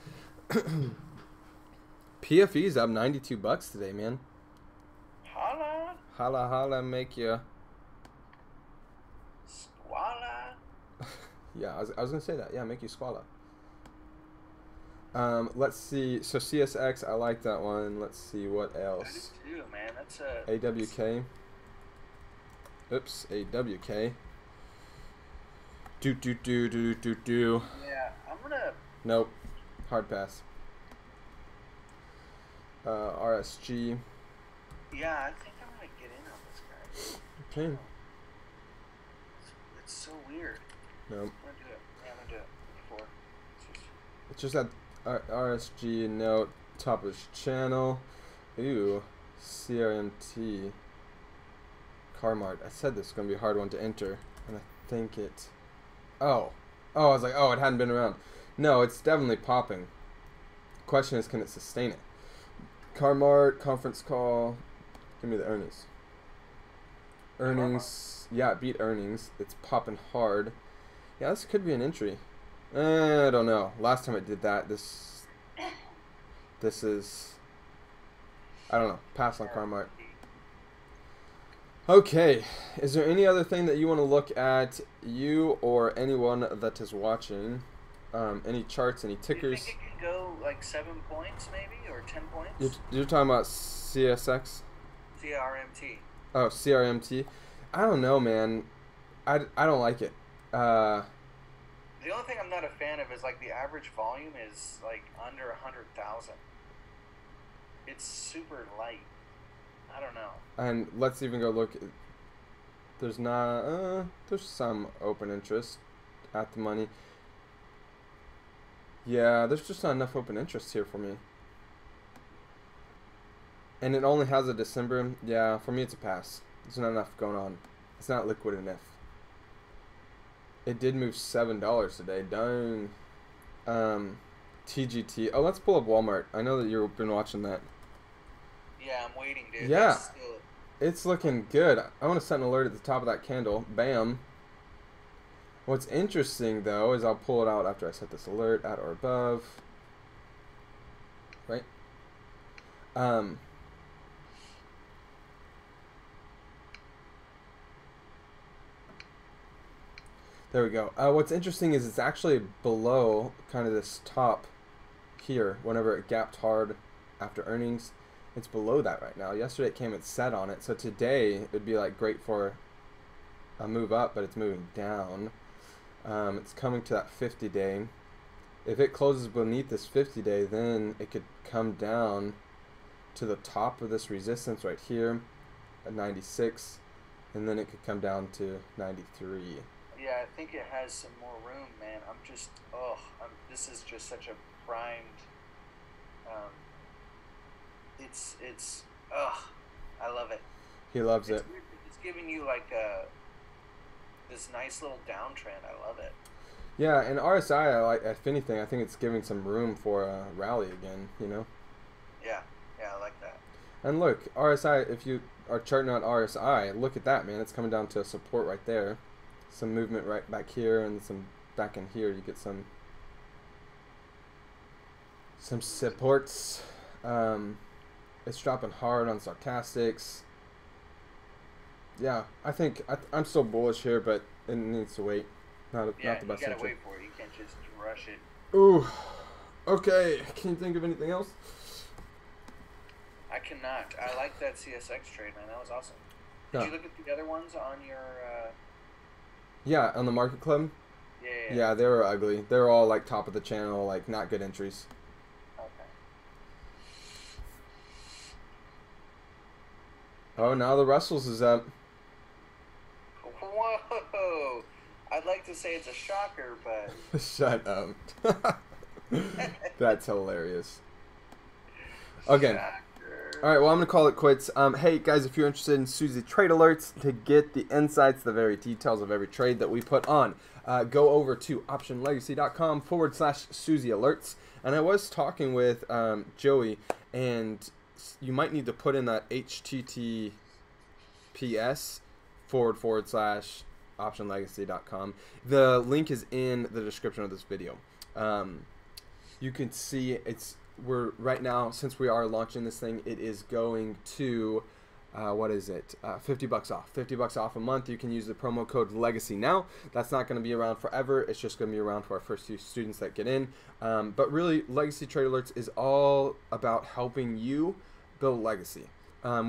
PFE's up $92 today, man. Holla. Holla holla, make ya. Squala. Yeah, I was gonna say that. Yeah, make you squalla. Let's see. So CSX, I like that one. Let's see what I else. do too, man. That's a AWK. Oops, AWK. Do. Yeah, I'm gonna. Nope. Hard pass. RSG. Yeah, I think I'm gonna get in on this guy. Okay. It's so weird. Nope. I'm gonna do it. Yeah, I'm gonna do it before. It's just that RSG note, top of the channel. Ooh, CRMT. Carmart. I said this is going to be a hard one to enter, and I think it... Oh, I was like, oh, it hadn't been around. No, it's definitely popping. Question is, can it sustain it? Carmart, conference call. Give me the earnings. Earnings, yeah, it beat earnings. It's popping hard. Yeah, this could be an entry. I don't know. Last time it did that, this is... I don't know. Pass on Carmart. Okay, is there any other thing that you want to look at, you or anyone that is watching? Any charts, any Do you tickers? think it could go like 7 points maybe, or 10 points? You're talking about CSX? CRMT. Oh, CRMT? I don't know, man. I don't like it. The only thing I'm not a fan of is like the average volume is like under 100,000. It's super light. I don't know. And let's even go look. There's not, there's some open interest at the money. Yeah, there's just not enough open interest here for me. And it only has a December. Yeah, for me it's a pass. There's not enough going on. It's not liquid enough. It did move $7 today. Dang. TGT. Oh, let's pull up Walmart. I know that you've been watching that. Yeah, I'm waiting, dude. Yeah. That's still... It's looking good. I want to set an alert at the top of that candle. Bam. What's interesting, though, is I'll pull it out after I set this alert at or above. Right? There we go. What's interesting is it's actually below kind of this top here. Whenever it gapped hard after earnings, it's below that right now. Yesterday it came and set on it. So today it'd be like great for a move up, but it's moving down. It's coming to that 50-day. If it closes beneath this 50-day, then it could come down to the top of this resistance right here at 96, and then it could come down to 93. Yeah, I think it has some more room, man. I'm just, this is just such a primed, I love it. He loves it. It's giving you like this nice little downtrend. I love it. Yeah, and RSI, I like, if anything, I think it's giving some room for a rally again, you know? Yeah, I like that. And look, RSI, if you are charting out RSI, look at that, man. It's coming down to support right there. Some movement right back here and some back in here. You get some supports. It's dropping hard on stochastics. Yeah, I think I'm still bullish here, but it needs to wait. Not the best you gotta entry. wait for it. You can't just rush it. Ooh. Okay. Can you think of anything else? I cannot. I like that CSX trade, man. That was awesome. Did you look at the other ones on your? Yeah, on the Market Club. Yeah. Yeah, they were ugly. They were all like top of the channel, like not good entries. Okay. Oh, now the Russells is up. Whoa! I'd like to say it's a shocker, but Shut up. That's hilarious. Okay. Shocker. All right, well, I'm going to call it quits. Hey, guys, if you're interested in Suzy trade alerts to get the insights, the very details of every trade that we put on, go over to optionlegacy.com/Suzy alerts. And I was talking with Joey, and you might need to put in that https://optionlegacy.com. The link is in the description of this video. You can see we're right now, since we are launching this thing, it is going to what is it, $50 off. $50 off a month. You can use the promo code Legacy now. That's not going to be around forever. It's just going to be around for our first few students that get in. But really, Legacy Trade Alerts is all about helping you build legacy.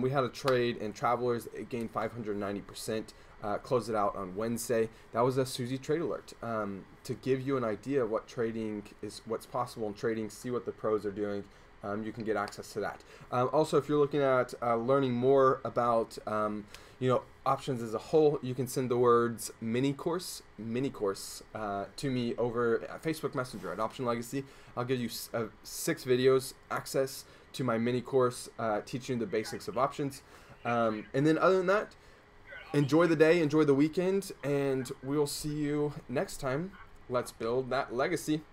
We had a trade in Travelers. It gained 590%. Closed it out on Wednesday. That was a Suzy trade alert to give you an idea of what trading is, what's possible in trading, see what the pros are doing. You can get access to that. Also, if you're looking at learning more about options as a whole, you can send the words mini course to me over Facebook Messenger at Option Legacy. I'll give you 6 videos access to my mini course teaching the basics of options. And then other than that, enjoy the day, enjoy the weekend, and we'll see you next time. Let's build that legacy.